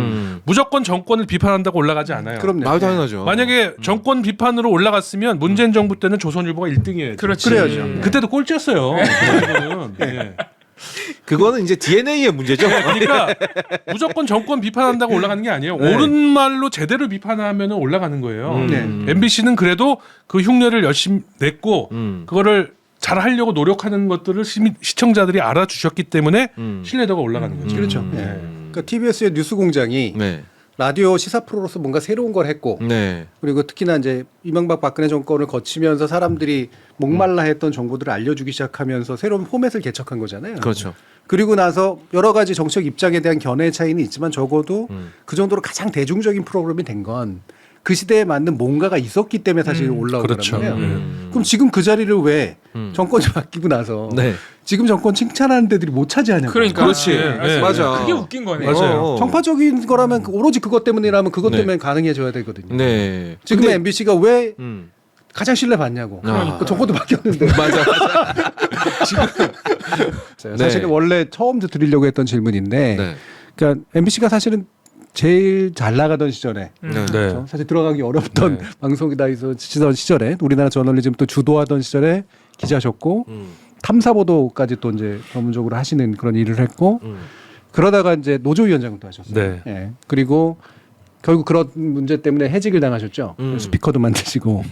[SPEAKER 3] 무조건 정권을 비판한다고 올라가지 않아요.
[SPEAKER 1] 그럼요.
[SPEAKER 2] 말 당연하죠.
[SPEAKER 3] 만약에 정권 비판으로 올라갔으면 문재인 정부 때는 조선일보가 1등이에요.
[SPEAKER 4] 그렇지.
[SPEAKER 1] 그래야죠.
[SPEAKER 3] 그때도 꼴찌였어요. 예.
[SPEAKER 2] 그거는 이제 DNA의 문제죠.
[SPEAKER 3] 그러니까 무조건 정권 비판한다고 올라가는 게 아니에요.
[SPEAKER 2] 네.
[SPEAKER 3] 옳은 말로 제대로 비판하면 올라가는 거예요.
[SPEAKER 1] 네.
[SPEAKER 3] MBC는 그래도 그 흉내를 열심히 냈고 그거를 잘 하려고 노력하는 것들을 시청자들이 알아주셨기 때문에 신뢰도가 올라가는 거죠.
[SPEAKER 1] 그렇죠. 예. 그러니까 TBS의 뉴스 공장이
[SPEAKER 2] 네.
[SPEAKER 1] 라디오 시사 프로로서 뭔가 새로운 걸 했고
[SPEAKER 2] 네.
[SPEAKER 1] 그리고 특히나 이제 이명박 박근혜 정권을 거치면서 사람들이 목말라 했던 정보들을 알려주기 시작하면서 새로운 포맷을 개척한 거잖아요.
[SPEAKER 2] 그렇죠.
[SPEAKER 1] 그리고 나서 여러 가지 정책 입장에 대한 견해 차이는 있지만 적어도 그 정도로 가장 대중적인 프로그램이 된 건 그 시대에 맞는 뭔가가 있었기 때문에 사실 올라온
[SPEAKER 3] 그렇죠.
[SPEAKER 1] 거잖아요. 그럼 지금 그 자리를 왜 정권이 바뀌고 나서
[SPEAKER 2] 네.
[SPEAKER 1] 지금 정권 칭찬하는 데들이 못 차지하냐고.
[SPEAKER 4] 그러니까.
[SPEAKER 2] 그렇지.
[SPEAKER 3] 네.
[SPEAKER 2] 맞아.
[SPEAKER 4] 그게 웃긴 거네.
[SPEAKER 3] 맞아요.
[SPEAKER 1] 정파적인 거라면 오로지 그것 때문이라면 그것
[SPEAKER 2] 네.
[SPEAKER 1] 때문에 가능해져야 되거든요.
[SPEAKER 2] 네.
[SPEAKER 1] 지금
[SPEAKER 2] 근데-
[SPEAKER 1] MBC가 왜 가장 신뢰받냐고.
[SPEAKER 2] 그러니까.
[SPEAKER 1] 정권도 바뀌었는데.
[SPEAKER 2] 맞아.
[SPEAKER 1] 사실
[SPEAKER 2] 네.
[SPEAKER 1] 원래 처음 드리려고 했던 질문인데,
[SPEAKER 2] 네.
[SPEAKER 1] 그러니까 MBC가 사실은 제일 잘 나가던 시절에,
[SPEAKER 2] 네.
[SPEAKER 3] 네.
[SPEAKER 1] 그렇죠? 사실 들어가기 어렵던
[SPEAKER 3] 네.
[SPEAKER 1] 방송이다에서 지던 시절에 우리나라 저널리즘 또 주도하던 시절에 기자셨고 탐사 보도까지 또 이제 전문적으로 하시는 그런 일을 했고 그러다가 이제 노조위원장도 하셨어요.
[SPEAKER 3] 네.
[SPEAKER 1] 예. 그리고 결국 그런 문제 때문에 해직을 당하셨죠. 스피커도 만드시고.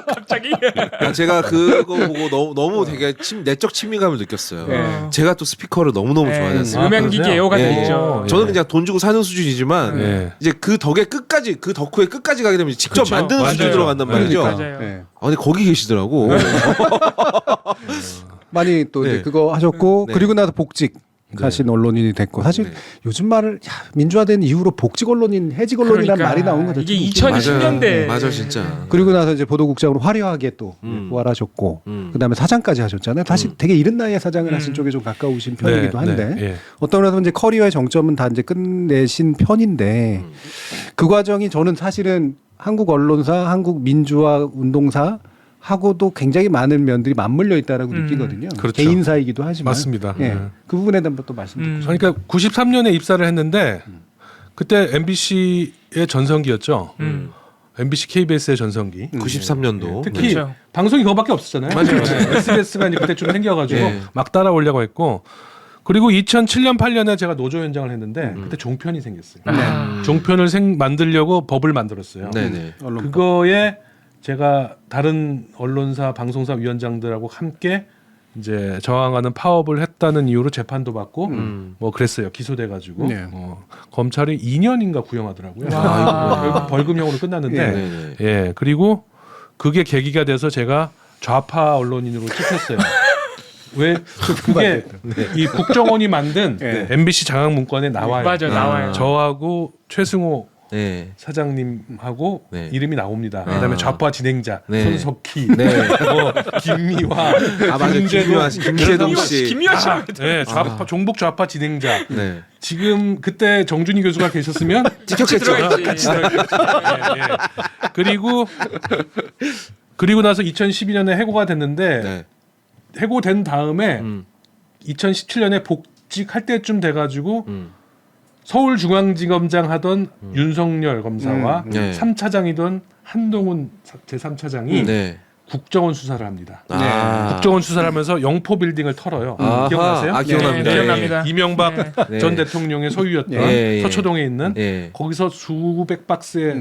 [SPEAKER 4] 갑자기.
[SPEAKER 2] 아, 제가 그거 보고 너무 되게 내적 친밀감을 느꼈어요.
[SPEAKER 1] 네.
[SPEAKER 2] 제가 또 스피커를 너무너무 좋아하지 않습니까?
[SPEAKER 4] 음향기기
[SPEAKER 3] 그러세요?
[SPEAKER 4] 애호가
[SPEAKER 2] 예.
[SPEAKER 4] 되죠.
[SPEAKER 2] 저는 그냥 돈 주고 사는 수준이지만
[SPEAKER 3] 네.
[SPEAKER 2] 이제 그 덕에 끝까지 그 덕후에 끝까지 가게 되면 직접
[SPEAKER 4] 그쵸.
[SPEAKER 2] 만드는
[SPEAKER 4] 맞아요.
[SPEAKER 2] 수준으로 간단 말이죠.
[SPEAKER 1] 그러니까.
[SPEAKER 4] 맞아요.
[SPEAKER 1] 예.
[SPEAKER 2] 아, 근데 거기 계시더라고.
[SPEAKER 1] 많이 또 이제
[SPEAKER 2] 네.
[SPEAKER 1] 그거 하셨고
[SPEAKER 2] 네.
[SPEAKER 1] 그리고 나서 복직 하신 언론인이 됐고 사실
[SPEAKER 2] 네.
[SPEAKER 1] 요즘 말을 민주화된 이후로 복직 언론인 해직 언론이라는
[SPEAKER 4] 그러니까.
[SPEAKER 1] 말이 나온 거죠.
[SPEAKER 4] 이게 2010년대.
[SPEAKER 2] 맞아 진짜.
[SPEAKER 1] 그리고 나서 이제 보도국장으로 화려하게 또 부활하셨고 그다음에 사장까지 하셨잖아요. 사실 되게 이른 나이에 사장을 하신 쪽에 좀 가까우신 편이기도 한데
[SPEAKER 3] 네. 예.
[SPEAKER 1] 어떤 면에서 이제 커리어의 정점은 다 이제 끝내신 편인데 그 과정이 저는 사실은 한국 언론사, 한국 민주화 운동사 하고도 굉장히 많은 면들이 맞물려 있다라고 느끼거든요.
[SPEAKER 3] 그렇죠.
[SPEAKER 1] 개인사이기도 하지만
[SPEAKER 3] 맞습니다.
[SPEAKER 1] 예.
[SPEAKER 3] 네.
[SPEAKER 1] 그 부분에 대한 또 말씀 듣고 싶어요.
[SPEAKER 3] 그러니까 93년에 입사를 했는데 그때 MBC의 전성기였죠. MBC, KBS의 전성기.
[SPEAKER 2] 93년도.
[SPEAKER 3] 특히
[SPEAKER 4] 그렇죠.
[SPEAKER 3] 방송이 그거밖에 없었잖아요.
[SPEAKER 2] 맞아요.
[SPEAKER 3] 네. SBS가 이제 그때 좀 생겨가지고
[SPEAKER 2] 네.
[SPEAKER 3] 막 따라오려고 했고 그리고 2007년 8년에 제가 노조위원장을 했는데 그때 종편이 생겼어요. 종편을 만들려고 법을 만들었어요.
[SPEAKER 2] 네네.
[SPEAKER 3] 그거에 제가 다른 언론사, 방송사 위원장들하고 함께 이제 저항하는 파업을 했다는 이유로 재판도 받고 뭐 그랬어요. 기소돼가지고
[SPEAKER 1] 네.
[SPEAKER 3] 검찰이 2년인가 구형하더라고요.
[SPEAKER 4] 와.
[SPEAKER 3] 결국 벌금형으로 끝났는데
[SPEAKER 2] 네네.
[SPEAKER 3] 예 그리고 그게 계기가 돼서 제가 좌파 언론인으로 찍혔어요. 왜 그게 이 국정원이 만든
[SPEAKER 1] 네.
[SPEAKER 3] MBC 장악 문건에 나와요.
[SPEAKER 4] 맞아 나와요.
[SPEAKER 3] 저하고 최승호
[SPEAKER 2] 네.
[SPEAKER 3] 사장님하고
[SPEAKER 2] 네.
[SPEAKER 3] 이름이 나옵니다.
[SPEAKER 2] 네.
[SPEAKER 3] 그다음에 좌파 진행자
[SPEAKER 2] 네.
[SPEAKER 3] 손석희,
[SPEAKER 2] 네.
[SPEAKER 3] 뭐 김미화,
[SPEAKER 2] 아 맞아. 김재동 씨.
[SPEAKER 4] 김미화 씨.
[SPEAKER 3] 네, 좌파 종북 좌파 진행자.
[SPEAKER 2] 네.
[SPEAKER 3] 지금 그때 정준희 교수가 계셨으면
[SPEAKER 2] 찍혔겠죠.
[SPEAKER 4] 들어있지.
[SPEAKER 3] 예, 예. 그리고 나서 2012년에 해고가 됐는데
[SPEAKER 2] 네.
[SPEAKER 3] 해고된 다음에
[SPEAKER 2] 음.
[SPEAKER 3] 2017년에 복직할 때쯤 돼가지고 서울중앙지검장 하던 윤석열 검사와
[SPEAKER 2] 네.
[SPEAKER 3] 3차장이던 한동훈 제3차장이
[SPEAKER 2] 네.
[SPEAKER 3] 국정원 수사를 합니다.
[SPEAKER 2] 아.
[SPEAKER 3] 국정원 수사를 하면서 영포 빌딩을 털어요.
[SPEAKER 2] 아하.
[SPEAKER 3] 기억나세요?
[SPEAKER 2] 아, 기억납니다.
[SPEAKER 4] 네, 기억납니다.
[SPEAKER 3] 이명박
[SPEAKER 2] 네.
[SPEAKER 3] 전 대통령의 소유였던
[SPEAKER 2] 네.
[SPEAKER 3] 서초동에 있는
[SPEAKER 2] 네.
[SPEAKER 3] 거기서 수백 박스의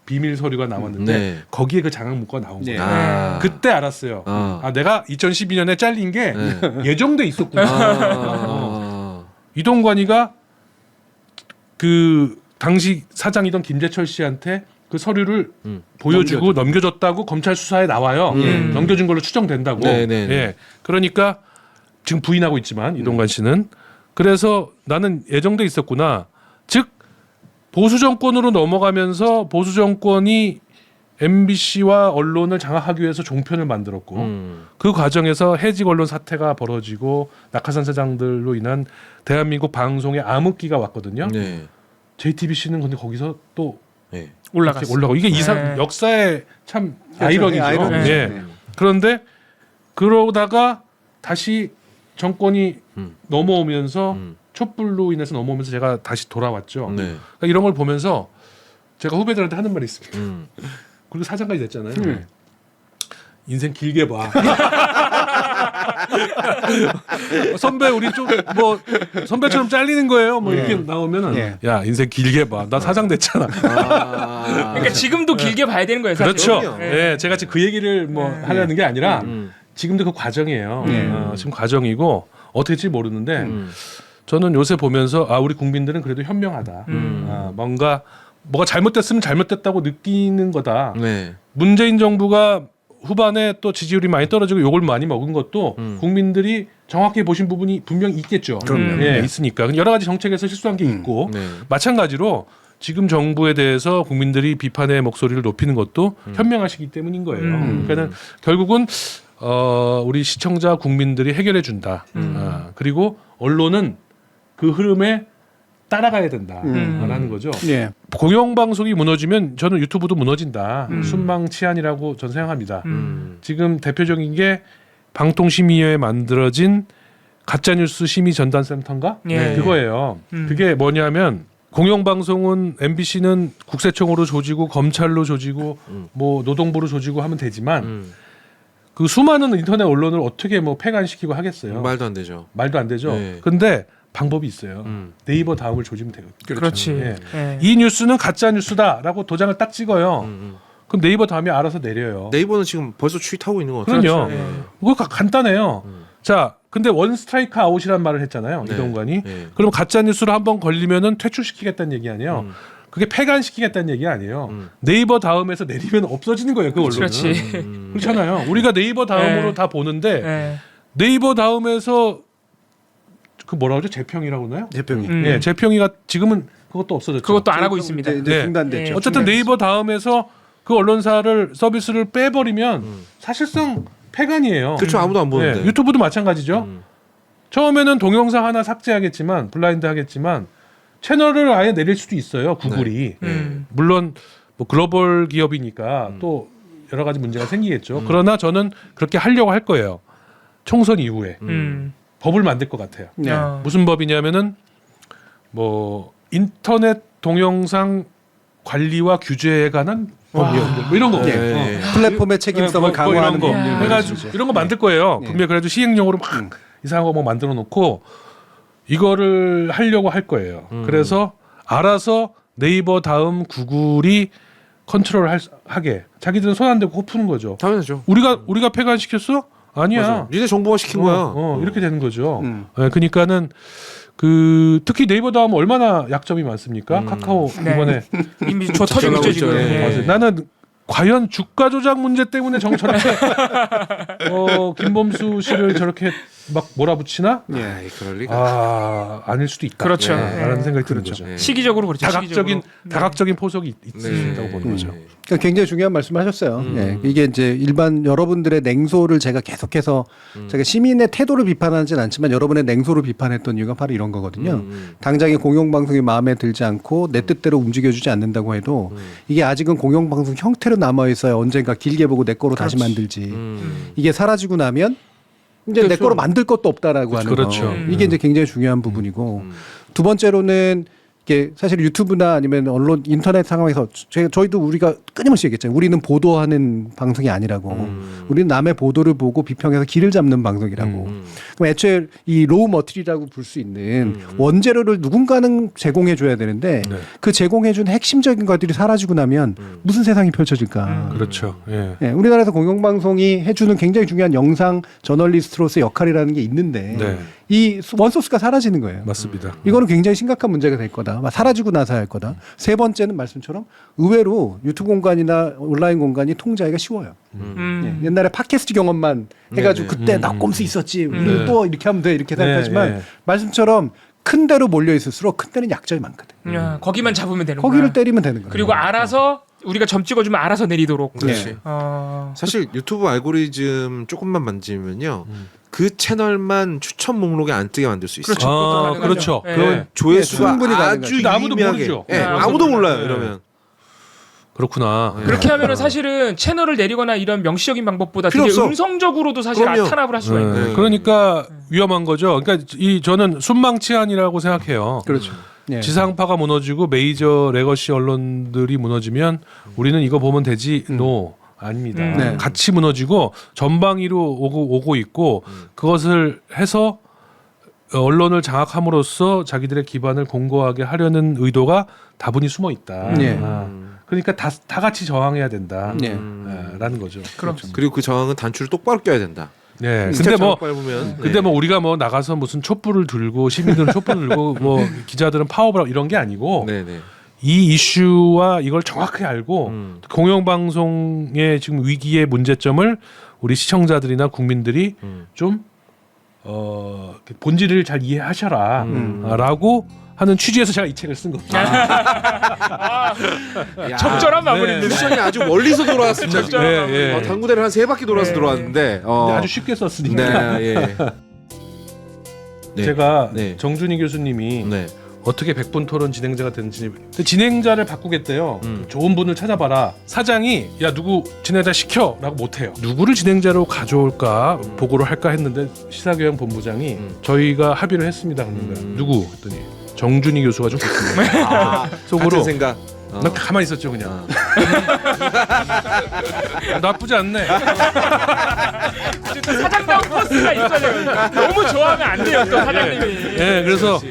[SPEAKER 3] 비밀 서류가 나왔는데
[SPEAKER 2] 네.
[SPEAKER 3] 거기에 그 장악 문구가 나온 거예요.
[SPEAKER 2] 아.
[SPEAKER 3] 그때 알았어요.
[SPEAKER 2] 아.
[SPEAKER 3] 내가 2012년에 잘린 게
[SPEAKER 2] 네.
[SPEAKER 3] 예정돼 있었구나.
[SPEAKER 2] 아.
[SPEAKER 3] 이동관이가 그 당시 사장이던 김재철 씨한테 그 서류를 보여주고 넘겨줬다고 검찰 수사에 나와요. 넘겨준 걸로 추정된다고.
[SPEAKER 2] 네, 네, 네.
[SPEAKER 3] 예. 그러니까 지금 부인하고 있지만 이동관 씨는 그래서 나는 예정돼 있었구나. 즉 보수 정권으로 넘어가면서 보수 정권이 MBC와 언론을 장악하기 위해서 종편을 만들었고 그 과정에서 해직 언론 사태가 벌어지고 낙하산 사장들로 인한 대한민국 방송의 암흑기가 왔거든요.
[SPEAKER 2] 네.
[SPEAKER 3] JTBC는 근데 거기서 또
[SPEAKER 2] 네.
[SPEAKER 3] 이렇게 올라가고 이게
[SPEAKER 4] 네.
[SPEAKER 3] 역사의 참
[SPEAKER 1] 그렇죠.
[SPEAKER 3] 아이러니죠.
[SPEAKER 1] 아이러니죠.
[SPEAKER 3] 예.
[SPEAKER 1] 네.
[SPEAKER 3] 그런데 그러다가 다시 정권이 넘어오면서 촛불로 인해서 넘어오면서 제가 다시 돌아왔죠.
[SPEAKER 2] 네.
[SPEAKER 3] 그러니까 이런 걸 보면서 제가 후배들한테 하는 말이 있습니다. 그리고 사장까지 됐잖아요. 인생 길게 봐. 선배 우리 좀 뭐 선배처럼 잘리는 거예요. 뭐 이렇게 나오면은
[SPEAKER 1] 예.
[SPEAKER 3] 야 인생 길게 봐. 나 사장 됐잖아.
[SPEAKER 2] 아.
[SPEAKER 4] 그러니까 지금도 길게 봐야 되는 거예요. 사실.
[SPEAKER 3] 그렇죠.
[SPEAKER 2] 그럼요.
[SPEAKER 3] 예, 제가 지금 그 얘기를 뭐 하려는 게 아니라 지금도 그 과정이에요.
[SPEAKER 1] 네.
[SPEAKER 3] 지금 과정이고 어떻게 될지 모르는데 저는 요새 보면서 우리 국민들은 그래도 현명하다. 뭐가 잘못됐으면 잘못됐다고 느끼는 거다.
[SPEAKER 2] 네.
[SPEAKER 3] 문재인 정부가 후반에 또 지지율이 많이 떨어지고 욕을 많이 먹은 것도 국민들이 정확히 보신 부분이 분명히 있겠죠.
[SPEAKER 1] 그럼요.
[SPEAKER 3] 예,
[SPEAKER 1] 네.
[SPEAKER 3] 있으니까 여러 가지 정책에서 실수한 게 있고
[SPEAKER 2] 네.
[SPEAKER 3] 마찬가지로 지금 정부에 대해서 국민들이 비판의 목소리를 높이는 것도 현명하시기 때문인 거예요. 그러니까는 결국은 우리 시청자 국민들이 해결해 준다. 그리고 언론은 그 흐름에 따라가야 된다라는 거죠.
[SPEAKER 1] 예.
[SPEAKER 3] 공영방송이 무너지면 저는 유튜브도 무너진다. 순망치안이라고 저는 생각합니다. 지금 대표적인 게 방통심의회에 만들어진 가짜뉴스 심의전담센터인가?
[SPEAKER 4] 예.
[SPEAKER 3] 그거예요. 그게 뭐냐면 공영방송은 MBC는 국세청으로 조지고 검찰로 조지고 뭐 노동부로 조지고 하면 되지만 그 수많은 인터넷 언론을 어떻게 뭐 폐간시키고 하겠어요.
[SPEAKER 2] 말도 안 되죠.
[SPEAKER 3] 말도 안 되죠.
[SPEAKER 2] 네.
[SPEAKER 3] 근데 방법이 있어요. 네이버 다음을 조지면 되거든요.
[SPEAKER 4] 그렇지.
[SPEAKER 3] 예.
[SPEAKER 4] 예.
[SPEAKER 3] 이 뉴스는 가짜 뉴스다라고 도장을 딱 찍어요. 그럼 네이버 다음에 알아서 내려요.
[SPEAKER 2] 네이버는 지금 벌써 트윗하고 있는 것 같아요.
[SPEAKER 3] 그럼요.
[SPEAKER 4] 그렇죠. 예.
[SPEAKER 3] 그거 간단해요. 자, 근데 원 스트라이크 아웃이란 말을 했잖아요.
[SPEAKER 2] 네.
[SPEAKER 3] 이동관이.
[SPEAKER 2] 네.
[SPEAKER 3] 그럼 가짜 뉴스를 한번 걸리면은 퇴출시키겠다는 얘기 아니에요. 그게 폐간시키겠다는 얘기 아니에요. 네이버 다음에서 내리면 없어지는 거예요. 그 언론은.
[SPEAKER 4] 그렇지.
[SPEAKER 3] 그렇잖아요. 우리가 네이버 다음으로
[SPEAKER 4] 네.
[SPEAKER 3] 다 보는데
[SPEAKER 4] 예.
[SPEAKER 3] 네이버 다음에서 그 뭐라 그러죠? 재평이라고 하나요?
[SPEAKER 1] 대평이.
[SPEAKER 3] 예, 재평이가 지금은 그것도 없어졌죠.
[SPEAKER 4] 그것도 안 하고 있습니다.
[SPEAKER 1] 이제
[SPEAKER 3] 네.
[SPEAKER 1] 중단됐죠.
[SPEAKER 4] 예.
[SPEAKER 3] 어쨌든 네이버 다음에서 그 언론사를 서비스를 빼버리면 사실상 폐간이에요.
[SPEAKER 2] 그렇죠. 아무도 안 보는데.
[SPEAKER 3] 예, 유튜브도 마찬가지죠. 처음에는 동영상 하나 삭제하겠지만 블라인드 하겠지만 채널을 아예 내릴 수도 있어요. 구글이. 물론 뭐 글로벌 기업이니까 또 여러 가지 문제가 생기겠죠. 그러나 저는 그렇게 하려고 할 거예요. 총선 이후에 법을 만들 것 같아요.
[SPEAKER 1] 네.
[SPEAKER 4] 어.
[SPEAKER 3] 무슨 법이냐면은 뭐 인터넷 동영상 관리와 규제에 관한 법률 뭐 이런 거.
[SPEAKER 1] 예.
[SPEAKER 2] 예.
[SPEAKER 1] 플랫폼의 책임성을
[SPEAKER 3] 뭐
[SPEAKER 1] 강화하는
[SPEAKER 3] 이런 거.
[SPEAKER 1] 법률.
[SPEAKER 3] 해가지고 이런 거 만들 거예요.
[SPEAKER 1] 예.
[SPEAKER 3] 분명 히 그래가지고 시행령으로 막 이상한 거 뭐 만들어 놓고 이거를 하려고 할 거예요. 그래서 알아서 네이버 다음 구글이 컨트롤 하게 자기들은 손 안 대고 코 푸는 거죠.
[SPEAKER 2] 당연하죠.
[SPEAKER 3] 우리가 폐간시켰어? 아니야.
[SPEAKER 2] 맞아. 니네 정보화 시킨 거야.
[SPEAKER 3] 이렇게 되는 거죠. 그러니까는 그 특히 네이버 다음 얼마나 약점이 많습니까? 카카오
[SPEAKER 4] 네.
[SPEAKER 3] 이번에
[SPEAKER 4] 이미 저 터지고 있죠 지금.
[SPEAKER 2] 있죠. 예.
[SPEAKER 3] 맞아요. 나는 과연 주가 조작 문제 때문에 저렇게 김범수 씨를 저렇게 막 몰아붙이나?
[SPEAKER 2] 예, 그럴 리가.
[SPEAKER 3] 아닐 수도 있다.
[SPEAKER 4] 그렇죠.
[SPEAKER 3] 라는
[SPEAKER 4] 네.
[SPEAKER 3] 생각이 드는 거죠.
[SPEAKER 2] 네.
[SPEAKER 4] 시기적으로 그렇죠.
[SPEAKER 3] 다각적인
[SPEAKER 4] 시기적으로.
[SPEAKER 3] 다각적인 포석이 있을 수
[SPEAKER 2] 네.
[SPEAKER 3] 있다고 보는 거죠.
[SPEAKER 1] 그러니까 굉장히 중요한 말씀하셨어요. 예. 이게 이제 일반 여러분들의 냉소를 제가 계속해서 제가 시민의 태도를 비판하지는 않지만 여러분의 냉소를 비판했던 이유가 바로 이런 거거든요. 당장에 공영방송이 마음에 들지 않고 내 뜻대로 움직여주지 않는다고 해도 이게 아직은 공영방송 형태로 남아 있어야 언젠가 길게 보고 내 거로 다시 만들지. 이게 사라지고 나면 이제 내
[SPEAKER 4] 그렇죠.
[SPEAKER 1] 거로 만들 것도 없다라고 하는
[SPEAKER 3] 그렇죠.
[SPEAKER 1] 거. 이게 이제 굉장히 중요한 부분이고 두 번째로는 이게 사실 유튜브나 아니면 언론 인터넷 상황에서 저희도 우리가 끊임없이 얘기했잖아요. 우리는 보도하는 방송이 아니라고. 우리는 남의 보도를 보고 비평해서 길을 잡는 방송이라고. 그럼 애초에 이 로우 머티리라고 볼 수 있는 원재료를 누군가는 제공해 줘야 되는데
[SPEAKER 3] 네.
[SPEAKER 1] 그 제공해 준 핵심적인 것들이 사라지고 나면 무슨 세상이 펼쳐질까.
[SPEAKER 3] 그렇죠. 예.
[SPEAKER 1] 예, 우리나라에서 공영방송이 해주는 굉장히 중요한 영상 저널리스트로서의 역할이라는 게 있는데
[SPEAKER 3] 네.
[SPEAKER 1] 이 원소스가 사라지는 거예요.
[SPEAKER 3] 맞습니다.
[SPEAKER 1] 이거는 굉장히 심각한 문제가 될 거다. 사라지고 나서 할 거다. 세 번째는 말씀처럼 의외로 유튜브 공간이나 온라인 공간이 통제하기가 쉬워요. 예, 옛날에 팟캐스트 경험만 해가지고
[SPEAKER 2] 네네.
[SPEAKER 1] 그때 나 꼼수 있었지. 우리는 또 이렇게 하면 돼. 이렇게 생각하지만
[SPEAKER 3] 네.
[SPEAKER 1] 말씀처럼 큰 데로 몰려 있을수록 큰 데는 약점이 많거든.
[SPEAKER 4] 야, 거기만 잡으면 되는
[SPEAKER 1] 거기를
[SPEAKER 4] 거야.
[SPEAKER 1] 때리면 되는 거예요.
[SPEAKER 4] 그리고 알아서 우리가 점 찍어주면 알아서 내리도록.
[SPEAKER 2] 그렇지.
[SPEAKER 1] 네.
[SPEAKER 2] 사실 유튜브 알고리즘 조금만 만지면요. 그 채널만 추천 목록에 안 뜨게 만들 수 있어요.
[SPEAKER 4] 그렇죠. 그것도 가능하죠.
[SPEAKER 3] 그렇죠.
[SPEAKER 4] 예.
[SPEAKER 3] 그건
[SPEAKER 2] 조회수가
[SPEAKER 1] 충분히 가능하죠.
[SPEAKER 2] 아주
[SPEAKER 3] 근데 아무도
[SPEAKER 2] 유의미하게.
[SPEAKER 3] 모르죠.
[SPEAKER 2] 예,
[SPEAKER 4] 아무도
[SPEAKER 2] 아무도
[SPEAKER 4] 몰라요.
[SPEAKER 2] 몰라요.
[SPEAKER 3] 네.
[SPEAKER 2] 이러면.
[SPEAKER 3] 그렇구나.
[SPEAKER 4] 그렇게 하면은 사실은 채널을 내리거나 이런 명시적인 방법보다
[SPEAKER 2] 필요
[SPEAKER 4] 되게
[SPEAKER 2] 없어.
[SPEAKER 4] 음성적으로도 사실
[SPEAKER 2] 그럼요.
[SPEAKER 4] 탄압을 할 수가 있는 거예요.
[SPEAKER 2] 네.
[SPEAKER 3] 그러니까 위험한 거죠. 그러니까 저는 순망치안이라고 생각해요.
[SPEAKER 1] 그렇죠. 예.
[SPEAKER 3] 지상파가 무너지고 메이저 레거시 언론들이 무너지면 우리는 이거 보면 되지. 노. 아닙니다.
[SPEAKER 1] 네.
[SPEAKER 3] 같이 무너지고 전방위로 오고 있고 그것을 해서 언론을 장악함으로써 자기들의 기반을 공고하게 하려는 의도가 다분히 숨어 있다.
[SPEAKER 1] 네.
[SPEAKER 3] 그러니까 다 같이 저항해야 된다.
[SPEAKER 1] 네.
[SPEAKER 3] 라는 거죠.
[SPEAKER 4] 그렇죠.
[SPEAKER 2] 그리고 그 저항은 단추를 똑바로 껴야 된다.
[SPEAKER 3] 네. 근데 뭐
[SPEAKER 2] 밟으면
[SPEAKER 3] 근데 뭐 우리가 뭐 나가서 무슨 촛불을 들고 시민들은 촛불을 들고 뭐 기자들은 파워를 이런 게 아니고
[SPEAKER 2] 네네.
[SPEAKER 3] 이 이슈와 이걸 정확히 알고 공영방송의 지금 위기의 문제점을 우리 시청자들이나 국민들이 좀 본질을 잘 이해하셔라 라고 하는 취지에서 제가 이 책을 쓴 겁니다.
[SPEAKER 2] 야,
[SPEAKER 4] 적절한 마무리입니다.
[SPEAKER 2] 쿠션이 아주 멀리서 돌아왔습니다. 지금.
[SPEAKER 3] 네, 예.
[SPEAKER 2] 당구대를 한 3바퀴 돌아서
[SPEAKER 4] 네.
[SPEAKER 2] 들어왔는데
[SPEAKER 3] 근데 아주 쉽게 썼으니까
[SPEAKER 2] 네, 예. 네.
[SPEAKER 3] 제가
[SPEAKER 2] 네.
[SPEAKER 3] 정준희 교수님이
[SPEAKER 2] 네.
[SPEAKER 3] 어떻게 100분 토론 진행자가 되는지. 근데 진행자를 바꾸겠대요. 좋은 분을 찾아봐라. 사장이 야 누구 진행자 시켜라고 못해요. 누구를 진행자로 가져올까 보고를 할까 했는데 시사교양본부장이 저희가 합의를 했습니다. 그러는 누구 했더니 정준희 교수가 좀 좋습니다. 속으로
[SPEAKER 2] 같은 생각.
[SPEAKER 3] 난 가만히 있었죠 그냥. 나쁘지 않네.
[SPEAKER 4] 사장다운 포스가 있어요. 너무 좋아하면 안 돼요 또 사장님이.
[SPEAKER 3] 예, 그래서